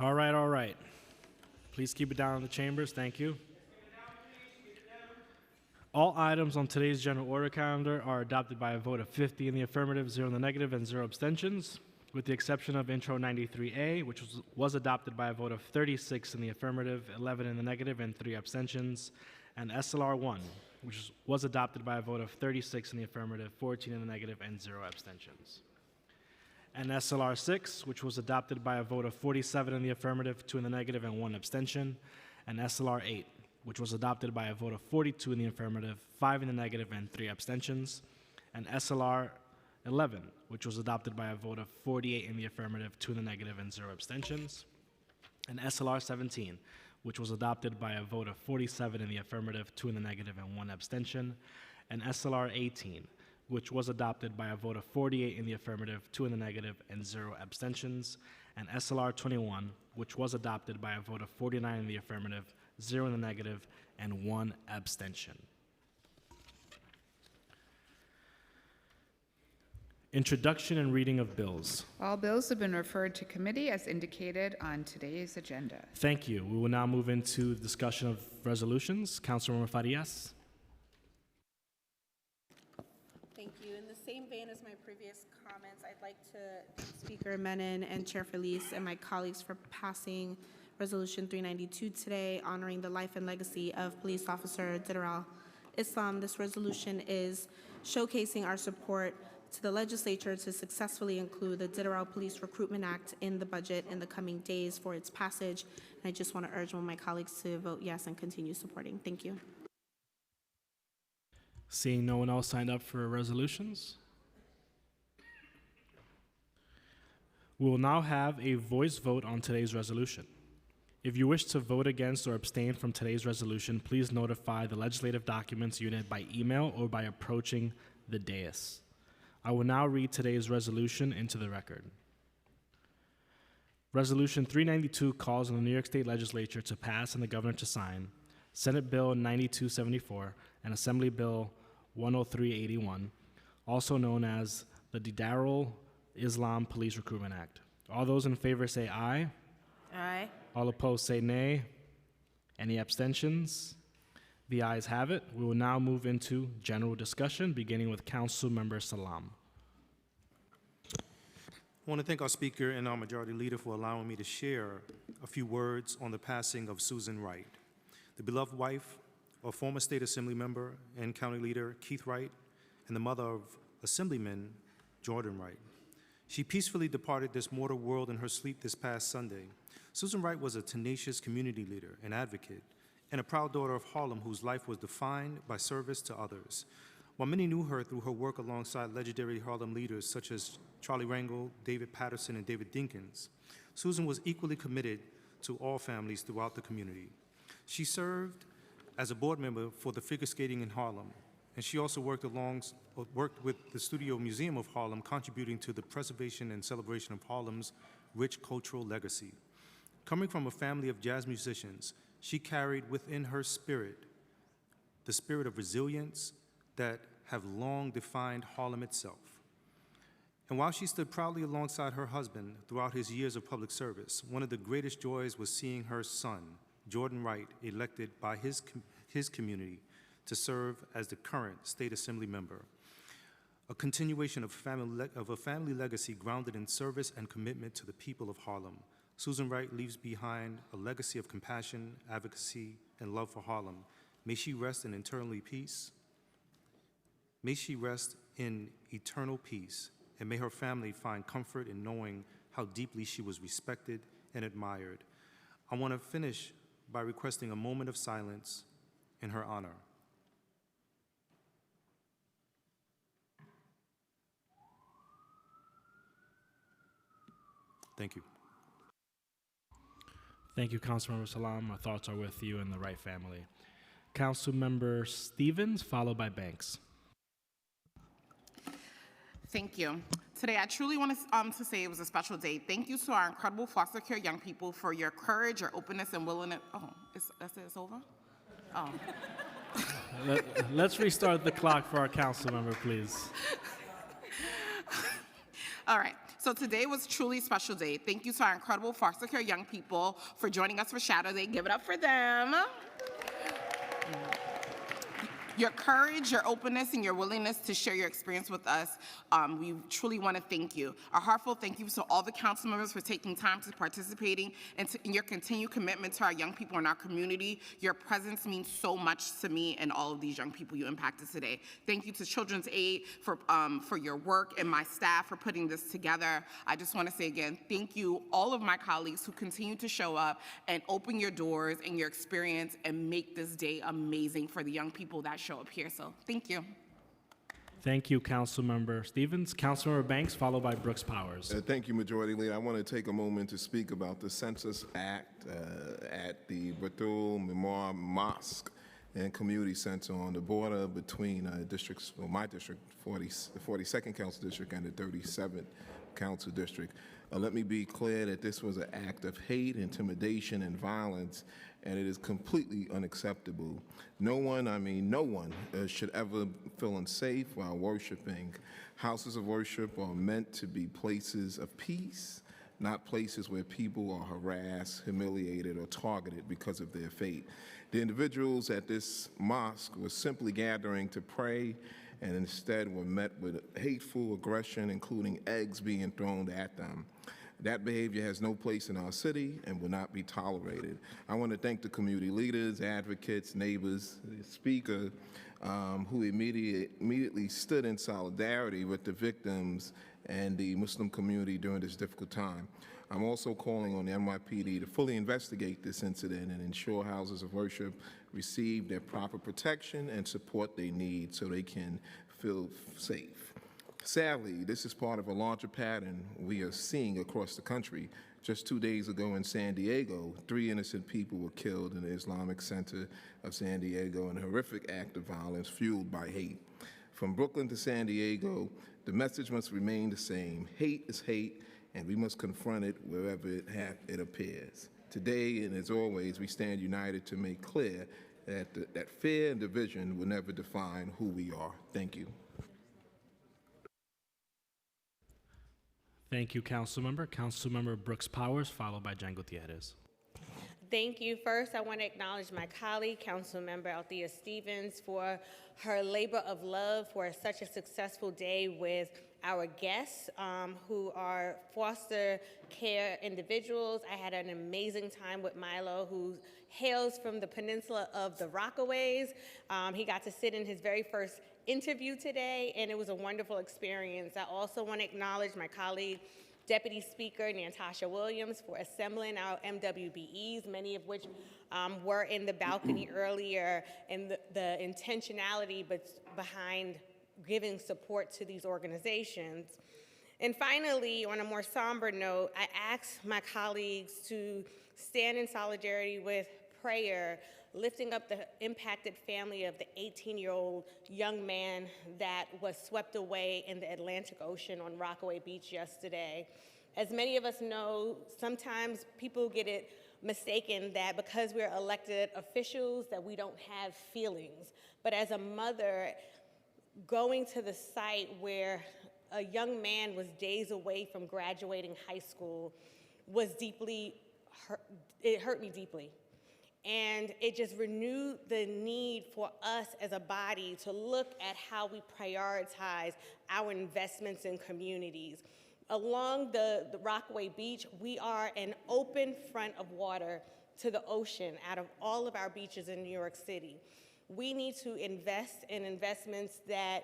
All right, all right. Please keep it down in the chambers. Thank you. All items on today's general order calendar are adopted by a vote of 50 in the affirmative, 0 in the negative, and 0 abstentions, with the exception of Intro 93A, which was adopted by a vote of 36 in the affirmative, 11 in the negative, and 3 abstentions, and SLR 1, which was adopted by a vote of 36 in the affirmative, 14 in the negative, and 0 abstentions. And SLR 6, which was adopted by a vote of 47 in the affirmative, 2 in the negative, and 1 abstention, and SLR 8, which was adopted by a vote of 42 in the affirmative, 5 in the negative, and 3 abstentions, and SLR 11, which was adopted by a vote of 48 in the affirmative, 2 in the negative, and 0 abstentions, and SLR 17, which was adopted by a vote of 47 in the affirmative, 2 in the negative, and 1 abstention, and SLR 18, which was adopted by a vote of 48 in the affirmative, 2 in the negative, and 0 abstentions, and SLR 21, which was adopted by a vote of 49 in the affirmative, 0 in the negative, and 1 abstention. Introduction and reading of bills. All bills have been referred to committee as indicated on today's agenda. Thank you. We will now move into discussion of resolutions. Councilmember Farias. Thank you. In the same vein as my previous comments, I'd like to thank Speaker Menon and Chair Felice and my colleagues for passing Resolution 392 today, honoring the life and legacy of Police Officer Didaral Islam. This resolution is showcasing our support to the legislature to successfully include the Didaral Police Recruitment Act in the budget in the coming days for its passage. And I just want to urge all my colleagues to vote yes and continue supporting. Thank you. Seeing no one else signed up for resolutions, we will now have a voice vote on today's resolution. If you wish to vote against or abstain from today's resolution, please notify the Legislative Documents Unit by email or by approaching the dais. I will now read today's resolution into the record. Resolution 392 calls on the New York State Legislature to pass and the governor to sign Senate Bill 9274 and Assembly Bill 10381, also known as the Didaral Islam Police Recruitment Act. All those in favor say aye. Aye. All opposed say nay. Any abstentions? The ayes have it. We will now move into general discussion, beginning with Councilmember Salam. I want to thank our Speaker and our Majority Leader for allowing me to share a few words on the passing of Susan Wright, the beloved wife of former State Assembly Member and County Leader Keith Wright, and the mother of Assemblyman Jordan Wright. She peacefully departed this mortal world in her sleep this past Sunday. Susan Wright was a tenacious community leader, an advocate, and a proud daughter of Harlem whose life was defined by service to others. While many knew her through her work alongside legendary Harlem leaders such as Charlie Rangel, David Patterson, and David Dinkins, Susan was equally committed to all families throughout the community. She served as a board member for the Figure Skating in Harlem, and she also worked with the Studio Museum of Harlem, contributing to the preservation and celebration of Harlem's rich cultural legacy. Coming from a family of jazz musicians, she carried within her spirit the spirit of resilience that have long defined Harlem itself. And while she stood proudly alongside her husband throughout his years of public service, one of the greatest joys was seeing her son, Jordan Wright, elected by his community to serve as the current State Assembly member, a continuation of a family legacy grounded in service and commitment to the people of Harlem. Susan Wright leaves behind a legacy of compassion, advocacy, and love for Harlem. May she rest in eternal peace. May she rest in eternal peace, and may her family find comfort in knowing how deeply she was respected and admired. I want to finish by requesting a moment of silence in her honor. Thank you. Thank you, Councilmember Salam. Our thoughts are with you and the Wright family. Councilmember Stevens, followed by Banks. Thank you. Today, I truly want to say it was a special day. Thank you to our incredible foster care young people for your courage, your openness, and willingness. Oh, it's over? Oh. Let's restart the clock for our council member, please. All right. So today was truly a special day. Thank you to our incredible foster care young people for joining us for Shadow Day. Give it up for them. Your courage, your openness, and your willingness to share your experience with us, we truly want to thank you. A heartfelt thank you to all the council members for taking time to participating and in your continued commitment to our young people in our community. Your presence means so much to me and all of these young people you impacted today. Thank you to Children's Aid for your work and my staff for putting this together. I just want to say again, thank you, all of my colleagues who continue to show up and open your doors and your experience and make this day amazing for the young people that show up here. So thank you. Thank you, Councilmember Stevens. Councilmember Banks, followed by Brooks Powers. Thank you, Majority Leader. I want to take a moment to speak about the Census Act at the Bethel Memorial Mosque and Community Center on the border between districts, well, my district, the 42nd Council District and the 37th Council District. Let me be clear that this was an act of hate, intimidation, and violence, and it is completely unacceptable. No one should ever feel unsafe while worshiping. Houses of worship are meant to be places of peace, not places where people are harassed, humiliated, or targeted because of their faith. The individuals at this mosque were simply gathering to pray and instead were met with hateful aggression, including eggs being thrown at them. That behavior has no place in our city and will not be tolerated. I want to thank the community leaders, advocates, neighbors, the speaker, who immediately stood in solidarity with the victims and the Muslim community during this difficult time. I'm also calling on the NYPD to fully investigate this incident and ensure houses of worship receive their proper protection and support they need so they can feel safe. Sadly, this is part of a larger pattern we are seeing across the country. Just 2 days ago in San Diego, 3 innocent people were killed in the Islamic Center of San Diego in a horrific act of violence fueled by hate. From Brooklyn to San Diego, the message must remain the same. Hate is hate, and we must confront it wherever it appears. Today, and as always, we stand united to make clear that fear and division will never define who we are. Thank you. Thank you, Councilmember. Councilmember Brooks Powers, followed by Jan Gutierrez. Thank you. First, I want to acknowledge my colleague, Councilmember Althea Stevens, for her labor of love for such a successful day with our guests who are foster care individuals. I had an amazing time with Milo, who hails from the peninsula of the Rockaways. He got to sit in his very first interview today, and it was a wonderful experience. I also want to acknowledge my colleague, Deputy Speaker Natasha Williams, for assembling our MWBEs, many of which were in the balcony earlier, and the intentionality behind giving support to these organizations. And finally, on a more somber note, I asked my colleagues to stand in solidarity with prayer, lifting up the impacted family of the 18-year-old young man that was swept away in the Atlantic Ocean on Rockaway Beach yesterday. As many of us know, sometimes people get it mistaken that because we're elected officials that we don't have feelings. But as a mother, going to the site where a young man was days away from graduating high school was it hurt me deeply. And it just renewed the need for us as a body to look at how we prioritize our investments in communities. Along the Rockaway Beach, we are an open front of water to the ocean out of all of our beaches in New York City. We need to invest in investments that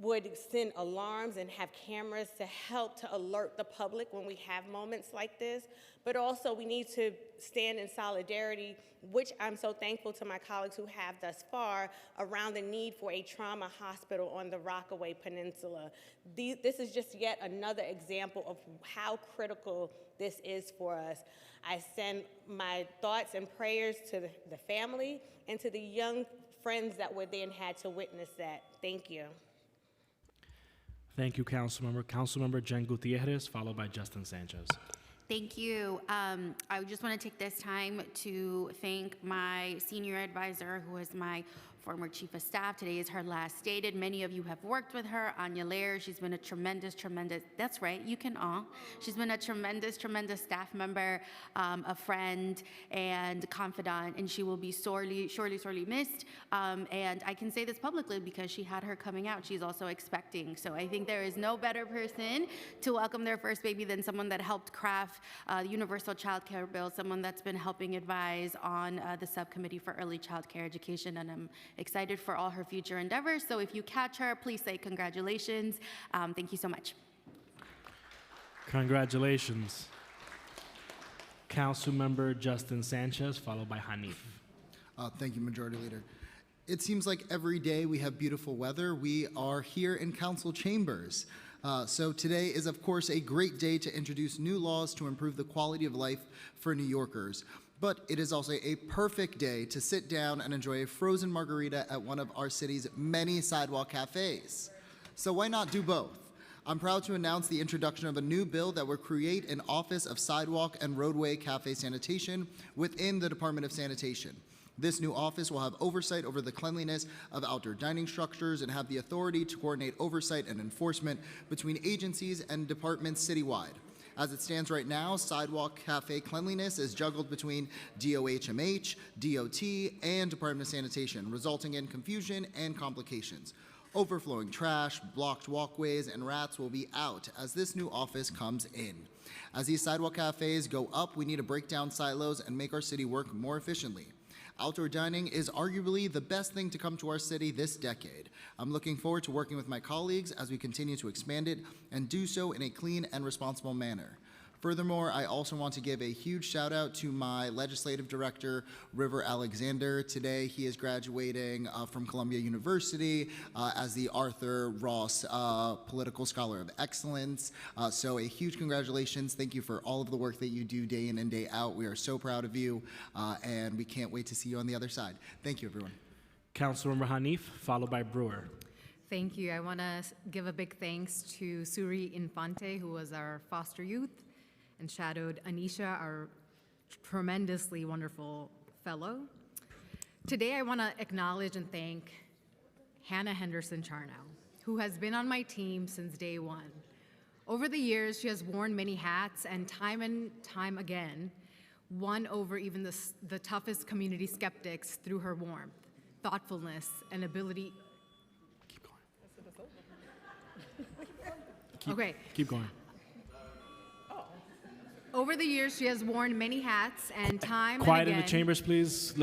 would send alarms and have cameras to help to alert the public when we have moments like this. But also we need to stand in solidarity, which I'm so thankful to my colleagues who have thus far, around the need for a trauma hospital on the Rockaway Peninsula. This is just yet another example of how critical this is for us. I send my thoughts and prayers to the family and to the young friends that were there and had to witness that. Thank you. Thank you, Councilmember. Councilmember Jen Gutierrez, followed by Justin Sanchez. Thank you. I just want to take this time to thank my senior advisor, who is my former chief of staff. Today is her last dated. Many of you have worked with her, Anya Lair. She's been a tremendous, that's right, you can all. She's been a tremendous staff member, a friend, and confidant, and she will be sorely missed. And I can say this publicly because she had her coming out. She's also expecting. So I think there is no better person to welcome their first baby than someone that helped craft the Universal Child Care Bill, someone that's been helping advise on the subcommittee for early child care education, and I'm excited for all her future endeavors. So if you catch her, please say congratulations. Thank you so much. Congratulations. Councilmember Justin Sanchez, followed by Hanif. Thank you, Majority Leader. It seems like every day we have beautiful weather. We are here in council chambers. So today is, of course, a great day to introduce new laws to improve the quality of life for New Yorkers. But it is also a perfect day to sit down and enjoy a frozen margarita at one of our city's many sidewalk cafes. So why not do both? I'm proud to announce the introduction of a new bill that will create an Office of Sidewalk and Roadway Cafe Sanitation within the Department of Sanitation. This new office will have oversight over the cleanliness of outdoor dining structures and have the authority to coordinate oversight and enforcement between agencies and departments citywide. As it stands right now, sidewalk cafe cleanliness is juggled between DOHMH, DOT, and Department of Sanitation, resulting in confusion and complications. Overflowing trash, blocked walkways, and rats will be out as this new office comes in. As these sidewalk cafes go up, we need to break down silos and make our city work more efficiently. Outdoor dining is arguably the best thing to come to our city this decade. I'm looking forward to working with my colleagues as we continue to expand it and do so in a clean and responsible manner. Furthermore, I also want to give a huge shout out to my legislative director, River Alexander. Today, he is graduating from Columbia University as the Arthur Ross Political Scholar of Excellence. So a huge congratulations. Thank you for all of the work that you do day in and day out. We are so proud of you, and we can't wait to see you on the other side. Thank you, everyone. Councilmember Hanif, followed by Brewer. Thank you. I want to give a big thanks to Suri Infante, who was our foster youth, and shadowed Anisha, our tremendously wonderful fellow. Today, I want to acknowledge and thank Hannah Henderson Charnow, who has been on my team since day one. Over the years, she has worn many hats and time again, won over even the toughest community skeptics through her warmth, thoughtfulness, and ability. Keep going. Over the years, she has worn many hats and time Quiet and again. in the chambers, please.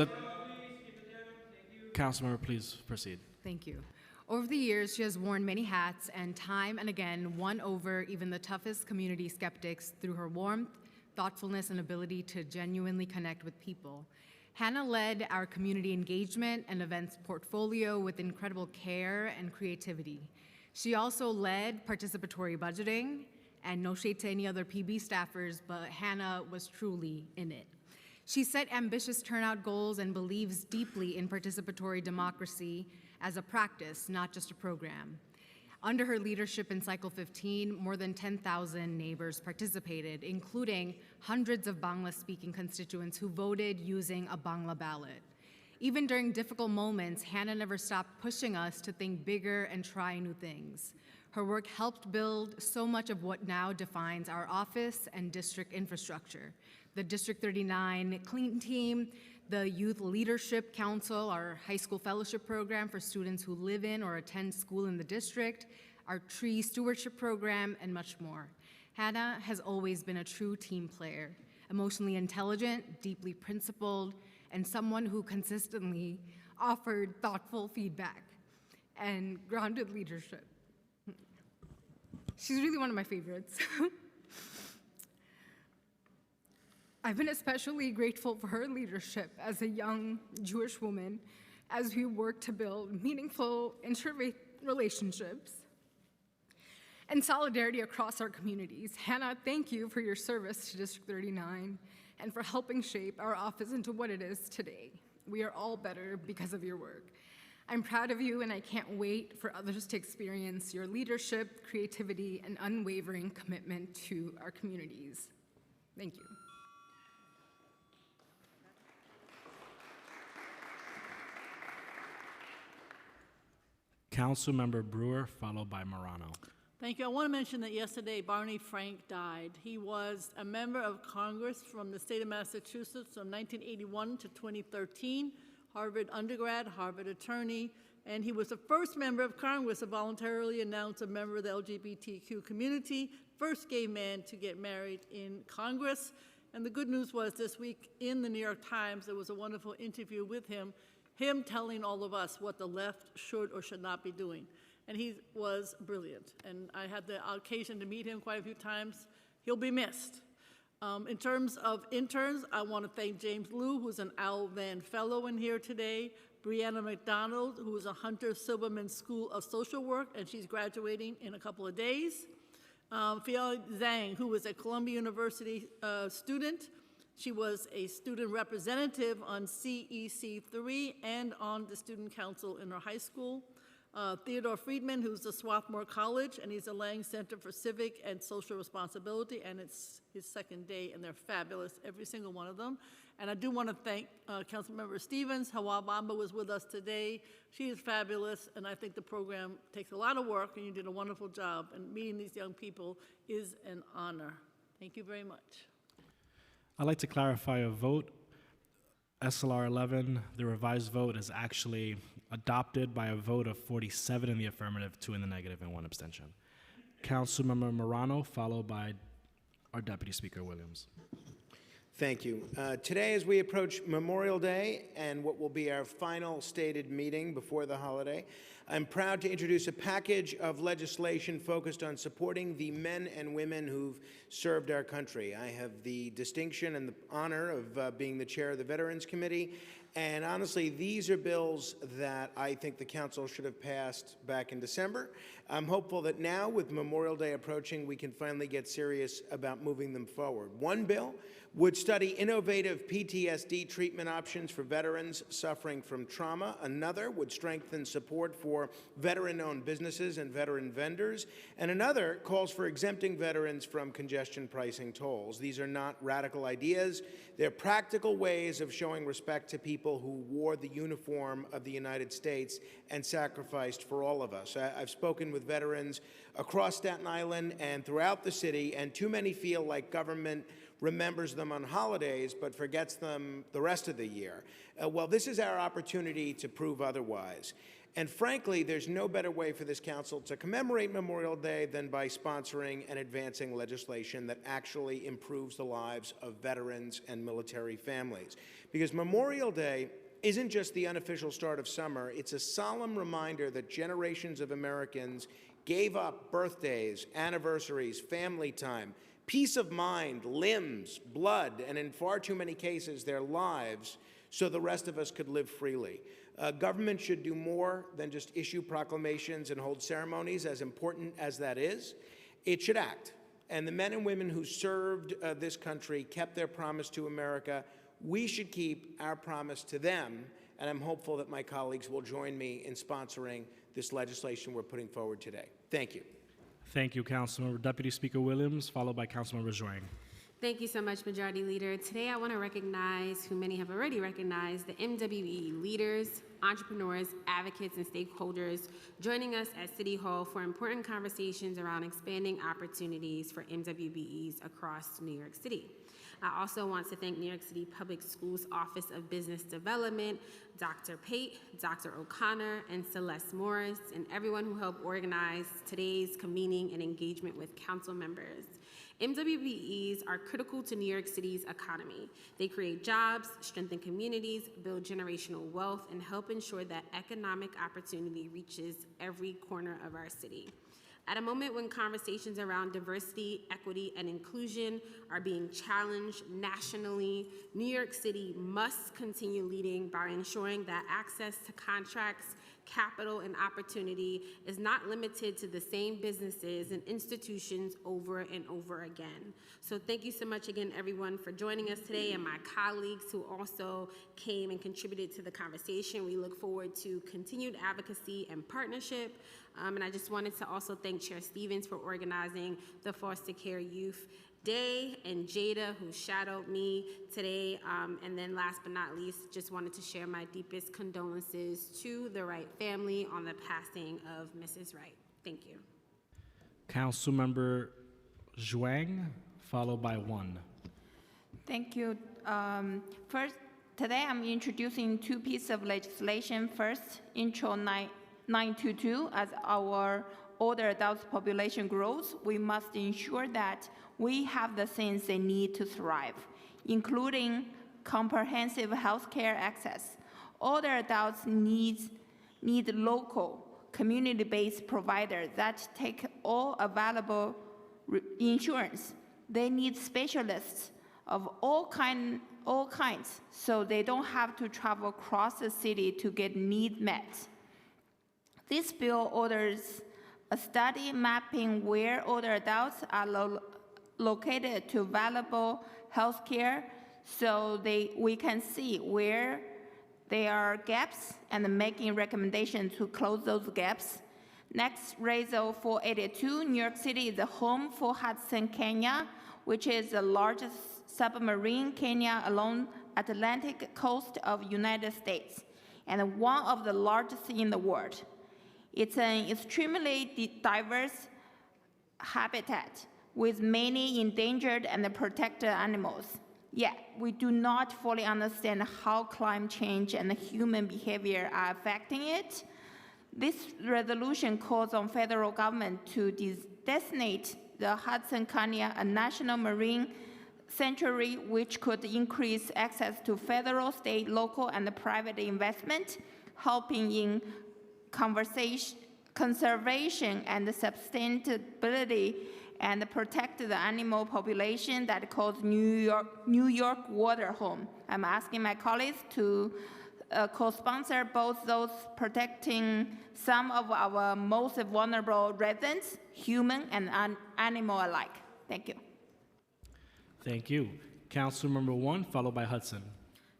Councilmember, please proceed. Thank you. Over the years, she has worn many hats and time and again won over even the toughest community skeptics through her warmth, thoughtfulness, and ability to genuinely connect with people. Hannah led our community engagement and events portfolio with incredible care and creativity. She also led participatory budgeting, and no shade to any other PB staffers, but Hannah was truly in it. She set ambitious turnout goals and believes deeply in participatory democracy as a practice, not just a program. Under her leadership in Cycle 15, more than 10,000 neighbors participated, including hundreds of Bangla-speaking constituents who voted using a Bangla ballot. Even during difficult moments, Hannah never stopped pushing us to think bigger and try new things. Her work helped build so much of what now defines our office and district infrastructure. The District 39 Clean Team, the Youth Leadership Council, our high school fellowship program for students who live in or attend school in the district, our tree stewardship program, and much more. Hannah has always been a true team player, emotionally intelligent, deeply principled, and someone who consistently offered thoughtful feedback and grounded leadership. She's really one of my favorites. I've been especially grateful for her leadership as a young Jewish woman as we work to build meaningful interrelationships and solidarity across our communities. Hannah, thank you for your service to District 39 and for helping shape our office into what it is today. We are all better because of your work. I'm proud of you, and I can't wait for others to experience your leadership, creativity, and unwavering commitment to our communities. Thank you. Councilmember Brewer, followed by Morano. Thank you. I want to mention that yesterday Barney Frank died. He was a member of Congress from the state of Massachusetts from 1981 to 2013, Harvard undergrad, Harvard attorney, and he was the first member of Congress to voluntarily announce a member of the LGBTQ community, first gay man to get married in Congress. And the good news was this week in the New York Times, there was a wonderful interview with him telling all of us what the left should or should not be doing. And he was brilliant. And I had the occasion to meet him quite a few times. He'll be missed. In terms of interns, I want to thank James Liu, who's an Al Van Fellow in here today, Brianna McDonald, who is a Hunter Silberman School of Social Work, and she's graduating in a couple of days. Fiona Zhang, who was a Columbia University student. She was a student representative on CEC3 and on the student council in her high school. Theodore Friedman, who's the Swarthmore College, and he's a Lang Center for Civic and Social Responsibility, and it's his second day, and they're fabulous, every single one of them. And I do want to thank Councilmember Stevens. Hawa Bamba was with us today. She is fabulous, and I think the program takes a lot of work, and you did a wonderful job, and meeting these young people is an honor. Thank you very much. I'd like to clarify a vote. SLR 11, the revised vote is actually adopted by a vote of 47 in the affirmative, 2 in the negative, and 1 abstention. Councilmember Morano, followed by our Deputy Speaker Williams. Thank you. Today, as we approach Memorial Day and what will be our final stated meeting before the holiday, I'm proud to introduce a package of legislation focused on supporting the men and women who've served our country. I have the distinction and the honor of being the chair of the Veterans Committee, and honestly, these are bills that I think the council should have passed back in December. I'm hopeful that now, with Memorial Day approaching, we can finally get serious about moving them forward. One bill would study innovative PTSD treatment options for veterans suffering from trauma. Another would strengthen support for veteran-owned businesses and veteran vendors. And another calls for exempting veterans from congestion pricing tolls. These are not radical ideas. They're practical ways of showing respect to people who wore the uniform of the United States and sacrificed for all of us. I've spoken with veterans across Staten Island and throughout the city, and too many feel like government remembers them on holidays but forgets them the rest of the year. Well, this is our opportunity to prove otherwise. And frankly, there's no better way for this council to commemorate Memorial Day than by sponsoring and advancing legislation that actually improves the lives of veterans and military families. Because Memorial Day isn't just the unofficial start of summer, it's a solemn reminder that generations of Americans gave up birthdays, anniversaries, family time, peace of mind, limbs, blood, and in far too many cases, their lives, so the rest of us could live freely. Government should do more than just issue proclamations and hold ceremonies, as important as that is. It should act. And the men and women who served this country kept their promise to America. We should keep our promise to them, and I'm hopeful that my colleagues will join me in sponsoring this legislation we're putting forward today. Thank you. Thank you, Councilmember. Deputy Speaker Williams, followed by Councilmember Zhuang. Thank you so much, Majority Leader. Today I want to recognize, who many have already recognized, the MWBE leaders, entrepreneurs, advocates, and stakeholders joining us at City Hall for important conversations around expanding opportunities for MWBEs across New York City. I also want to thank New York City Public Schools Office of Business Development, Dr. Pate, Dr. O'Connor, and Celeste Morris, and everyone who helped organize today's convening and engagement with council members. MWBEs are critical to New York City's economy. They create jobs, strengthen communities, build generational wealth, and help ensure that economic opportunity reaches every corner of our city. At a moment when conversations around diversity, equity, and inclusion are being challenged nationally, New York City must continue leading by ensuring that access to contracts, capital, and opportunity is not limited to the same businesses and institutions over and over again. So thank you so much again, everyone, for joining us today, and my colleagues who also came and contributed to the conversation. We look forward to continued advocacy and partnership. And I just wanted to also thank Chair Stevens for organizing the foster care youth Day, and Jada, who shadowed me today. And then last but not least, just wanted to share my deepest condolences to the Wright family on the passing of Mrs. Wright. Thank you. Councilmember Zhuang, followed by one. Thank you. First, today I'm introducing two pieces of legislation. First, Intro 922. As our older adults population grows, we must ensure that we have the things they need to thrive, including comprehensive health care access. Older adults need local, community-based providers that take all available insurance. They need specialists of all kinds, so they don't have to travel across the city to get needs met. This bill orders a study mapping where older adults are located to available health care, so we can see where there are gaps and making recommendations to close those gaps. Next, RASO 482, New York City is the home for Hudson Canyon, which is the largest submarine canyon along Atlantic coast of United States, and one of the largest in the world. It's an extremely diverse habitat with many endangered and protected animals. Yet, we do not fully understand how climate change and human behavior are affecting it. This resolution calls on federal government to designate the Hudson Canyon a national marine sanctuary, which could increase access to federal, state, local, and private investment, helping in conservation and sustainability, and protect the animal population that calls New York water home. I'm asking my colleagues to co-sponsor both those protecting some of our most vulnerable residents, human and animal alike. Thank you. Thank you. Councilmember one, followed by Hudson.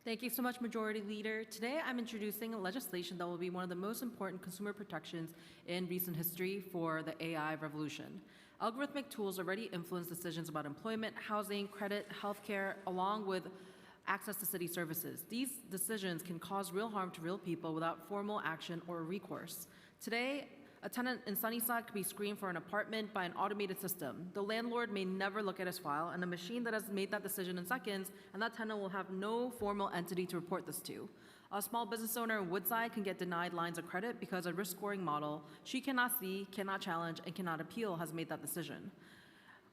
Thank you so much, Majority Leader. Today, I'm introducing legislation that will be one of the most important consumer protections in recent history for the AI revolution. Algorithmic tools already influence decisions about employment, housing, credit, healthcare, along with access to city services. These decisions can cause real harm to real people without formal action or recourse. Today, a tenant in Sunnyside could be screened for an apartment by an automated system. The landlord may never look at his file, and a machine that has made that decision in seconds, and that tenant will have no formal entity to report this to. A small business owner in Woodside can get denied lines of credit because a risk scoring model she cannot see, cannot challenge, and cannot appeal has made that decision.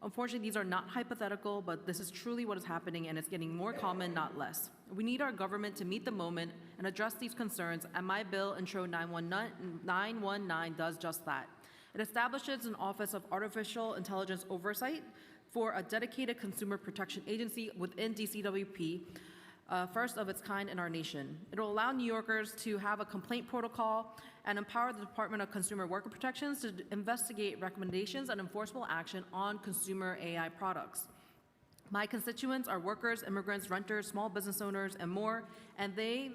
Unfortunately, these are not hypothetical, but this is truly what is happening, and it's getting more common, not less. We need our government to meet the moment and address these concerns, and my bill, Intro 919, does just that. It establishes an Office of Artificial Intelligence Oversight for a dedicated consumer protection agency within DCWP, first of its kind in our nation. It will allow New Yorkers to have a complaint protocol and empower the Department of Consumer Worker Protections to investigate recommendations and enforceable action on consumer AI products. My constituents are workers, immigrants, renters, small business owners, and more, and they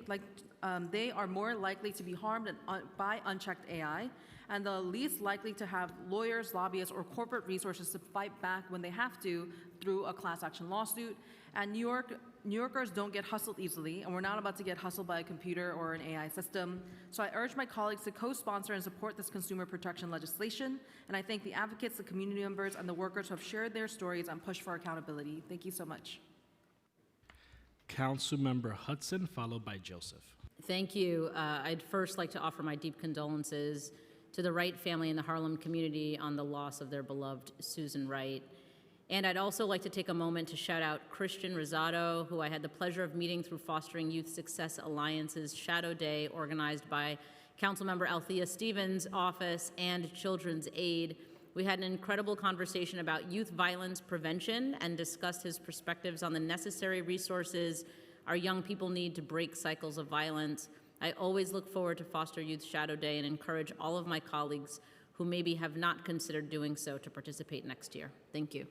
are more likely to be harmed by unchecked AI, and the least likely to have lawyers, lobbyists, or corporate resources to fight back when they have to through a class action lawsuit. And New Yorkers don't get hustled easily, and we're not about to get hustled by a computer or an AI system. So I urge my colleagues to co-sponsor and support this consumer protection legislation, and I thank the advocates, the community members, and the workers who have shared their stories and pushed for accountability. Thank you so much. Councilmember Hudson, followed by Joseph. Thank you. I'd first like to offer my deep condolences to the Wright family and the Harlem community on the loss of their beloved Susan Wright. And I'd also like to take a moment to shout out Christian Rosado, who I had the pleasure of meeting through Fostering Youth Success Alliance's Shadow Day, organized by Councilmember Althea Stevens' office and Children's Aid. We had an incredible conversation about youth violence prevention and discussed his perspectives on the necessary resources our young people need to break cycles of violence. I always look forward to Foster Youth Shadow Day and encourage all of my colleagues who maybe have not considered doing so to participate next year. Thank you.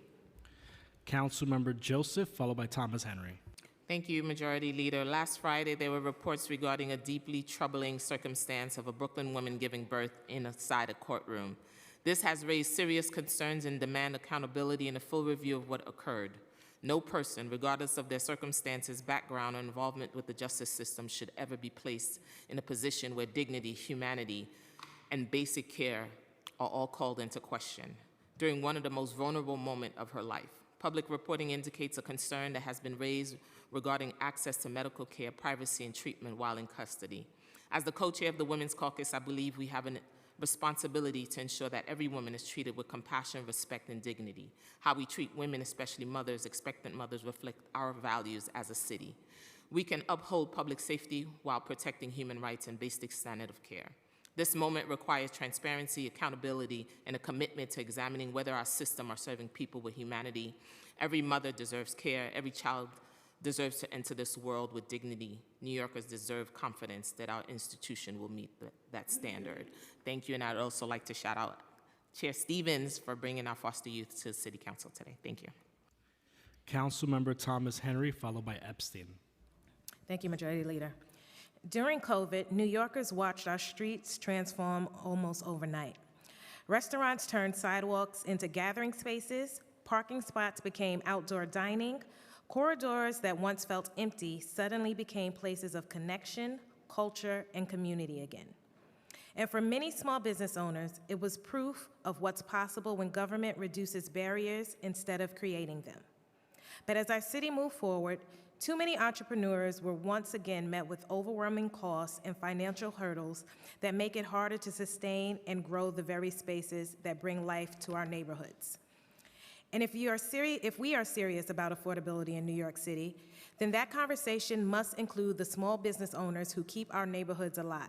Councilmember Joseph, followed by Thomas Henry. Thank you, Majority Leader. Last Friday, there were reports regarding a deeply troubling circumstance of a Brooklyn woman giving birth inside a courtroom. This has raised serious concerns and demand accountability and a full review of what occurred. No person, regardless of their circumstances, background, or involvement with the justice system, should ever be placed in a position where dignity, humanity, and basic care are all called into question during one of the most vulnerable moments of her life. Public reporting indicates a concern that has been raised regarding access to medical care, privacy, and treatment while in custody. As the co-chair of the Women's Caucus, I believe we have a responsibility to ensure that every woman is treated with compassion, respect, and dignity. How we treat women, especially mothers, expectant mothers, reflect our values as a city. We can uphold public safety while protecting human rights and basic standard of care. This moment requires transparency, accountability, and a commitment to examining whether our system are serving people with humanity. Every mother deserves care. Every child deserves to enter this world with dignity. New Yorkers deserve confidence that our institution will meet that standard. Thank you, and I'd also like to shout out Chair Stevens for bringing our foster youth to City Council today. Thank you. Councilmember Thomas Henry, followed by Epstein. Thank you, Majority Leader. During COVID, New Yorkers watched our streets transform almost overnight. Restaurants turned sidewalks into gathering spaces, parking spots became outdoor dining, corridors that once felt empty suddenly became places of connection, culture, and community again. And for many small business owners, it was proof of what's possible when government reduces barriers instead of creating them. But as our city moved forward, too many entrepreneurs were once again met with overwhelming costs and financial hurdles that make it harder to sustain and grow the very spaces that bring life to our neighborhoods. And if we are serious about affordability in New York City, then that conversation must include the small business owners who keep our neighborhoods alive.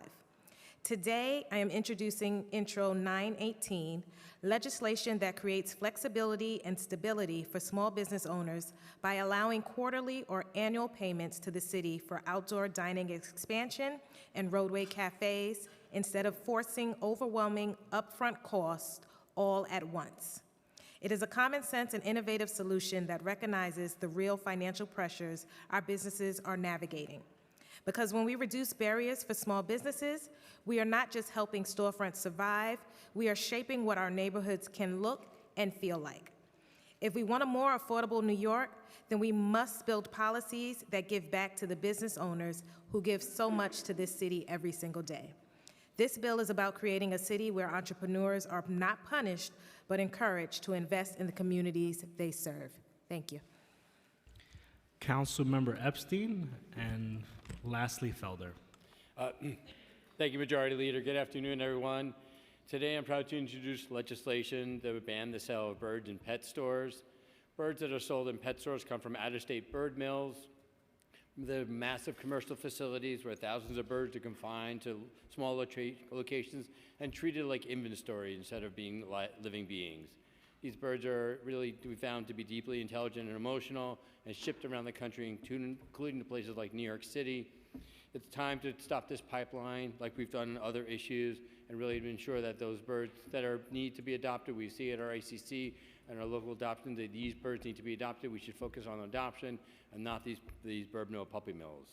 Today, I am introducing Intro 918, legislation that creates flexibility and stability for small business owners by allowing quarterly or annual payments to the city for outdoor dining expansion and roadway cafes instead of forcing overwhelming upfront costs all at once. It is a common sense and innovative solution that recognizes the real financial pressures our businesses are navigating. Because when we reduce barriers for small businesses, we are not just helping storefronts survive, we are shaping what our neighborhoods can look and feel like. If we want a more affordable New York, then we must build policies that give back to the business owners who give so much to this city every single day. This bill is about creating a city where entrepreneurs are not punished, but encouraged to invest in the communities they serve. Thank you. Councilmember Epstein, and lastly, Felder. Thank you, Majority Leader. Good afternoon, everyone. Today, I'm proud to introduce legislation that would ban the sale of birds in pet stores. Birds that are sold in pet stores come from out-of-state bird mills. The massive commercial facilities where thousands of birds are confined to small locations and treated like inventory instead of being living beings. These birds are really found to be deeply intelligent and emotional and shipped around the country, including to places like New York City. It's time to stop this pipeline like we've done in other issues and really to ensure that those birds that need to be adopted, we see at our ICC and our local adoption that these birds need to be adopted. We should focus on adoption and not these bird mill puppy mills.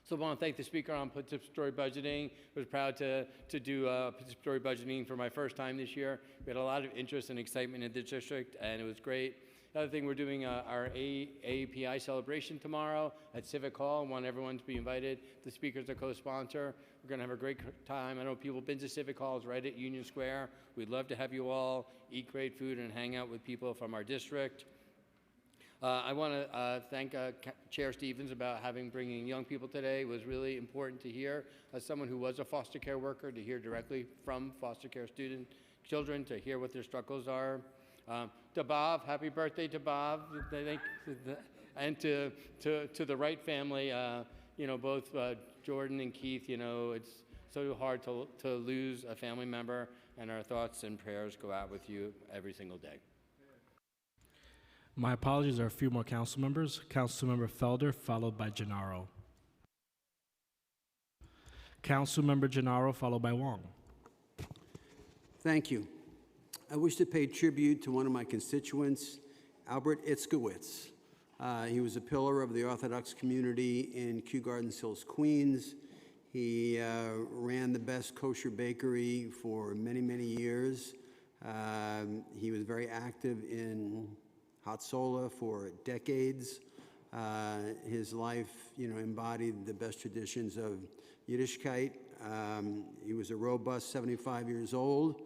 So I want to thank the Speaker on participatory budgeting. I was proud to do participatory budgeting for my first time this year. We had a lot of interest and excitement in the district, and it was great. The other thing, we're doing our AAPI celebration tomorrow at Civic Hall. I want everyone to be invited. The Speaker's a co-sponsor. We're going to have a great time. I know people have been to Civic Hall. It's right at Union Square. We'd love to have you all eat great food and hang out with people from our district. I want to thank Chair Stevens about bringing young people today. It was really important to hear, as someone who was a foster care worker, to hear directly from foster care children, to hear what their struggles are. To Bob, happy birthday to Bob, and to the Wright family. Both Jordan and Keith. It's so hard to lose a family member, and our thoughts and prayers go out with you every single day. My apologies, there are a few more council members. Councilmember Felder, followed by Gennaro. Councilmember Gennaro, followed by Wong. Thank you. I wish to pay tribute to one of my constituents, Albert Itzkowitz. He was a pillar of the Orthodox community in Kew Gardens Hills, Queens. He ran the best kosher bakery for many, many years. He was very active in Hatzolah for decades. His life, embodied the best traditions of Yiddishkeit. He was a robust 75 years old.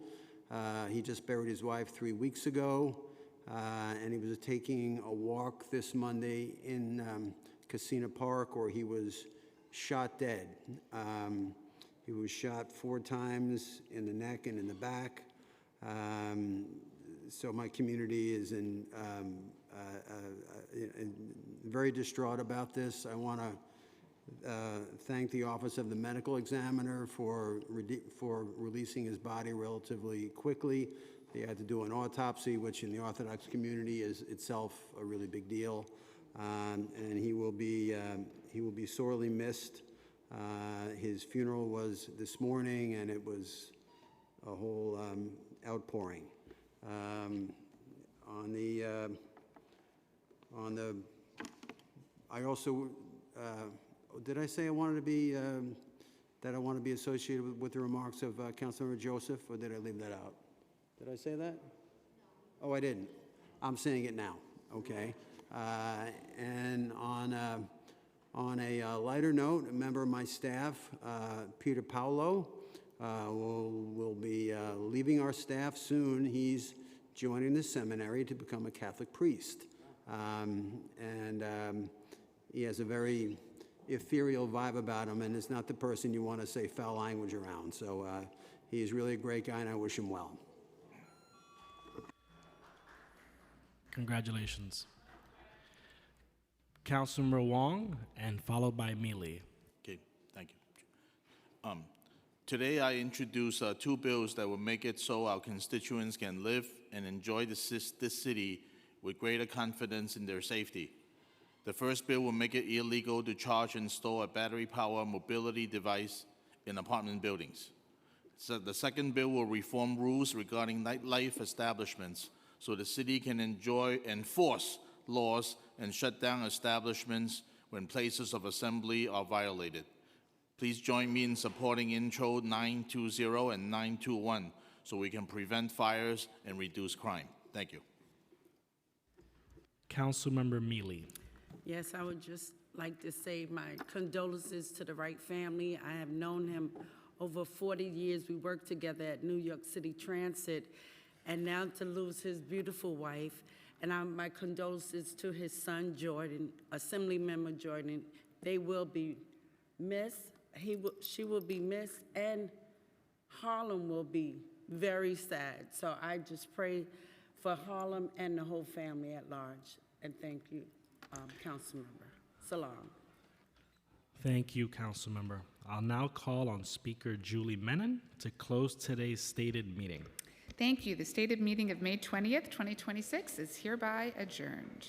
He just buried his wife 3 weeks ago, and he was taking a walk this Monday in Casino Park, where he was shot dead. He was shot 4 times in the neck and in the back. So my community is very distraught about this. I want to thank the Office of the Medical Examiner for releasing his body relatively quickly. They had to do an autopsy, which in the Orthodox community is itself a really big deal, and he will be sorely missed. His funeral was this morning, and it was a whole outpouring. I also, did I say I wanted to be, that I want to be associated with the remarks of Councilmember Joseph, or did I leave that out? Did I say that? Oh, I didn't. I'm saying it now, okay? And on a lighter note, a member of my staff, Peter Paulo, will be leaving our staff soon. He's joining the seminary to become a Catholic priest. He has a very ethereal vibe about him, and is not the person you want to say foul language around. So he's really a great guy, and I wish him well. Congratulations. Councilmember Wong, and followed by Mealy. Okay, thank you. Today I introduce 2 bills that will make it so our constituents can live and enjoy this city with greater confidence in their safety. The first bill will make it illegal to charge and store a battery-powered mobility device in apartment buildings. So the second bill will reform rules regarding nightlife establishments so the city can enforce laws and shut down establishments when places of assembly are violated. Please join me in supporting Intro 920 and 921 so we can prevent fires and reduce crime. Thank you. Councilmember Mealy. Yes, I would just like to say my condolences to the Wright family. I have known him over 40 years. We worked together at New York City Transit, and now to lose his beautiful wife. And my condolences to his son, Jordan, Assemblymember Jordan. They will be missed. She will be missed, and Harlem will be very sad. So I just pray for Harlem and the whole family at large. And thank you, Councilmember. Salam. Thank you, Councilmember. I'll now call on Speaker Julie Menon to close today's stated meeting. Thank you. The stated meeting of May 20th, 2026 is hereby adjourned.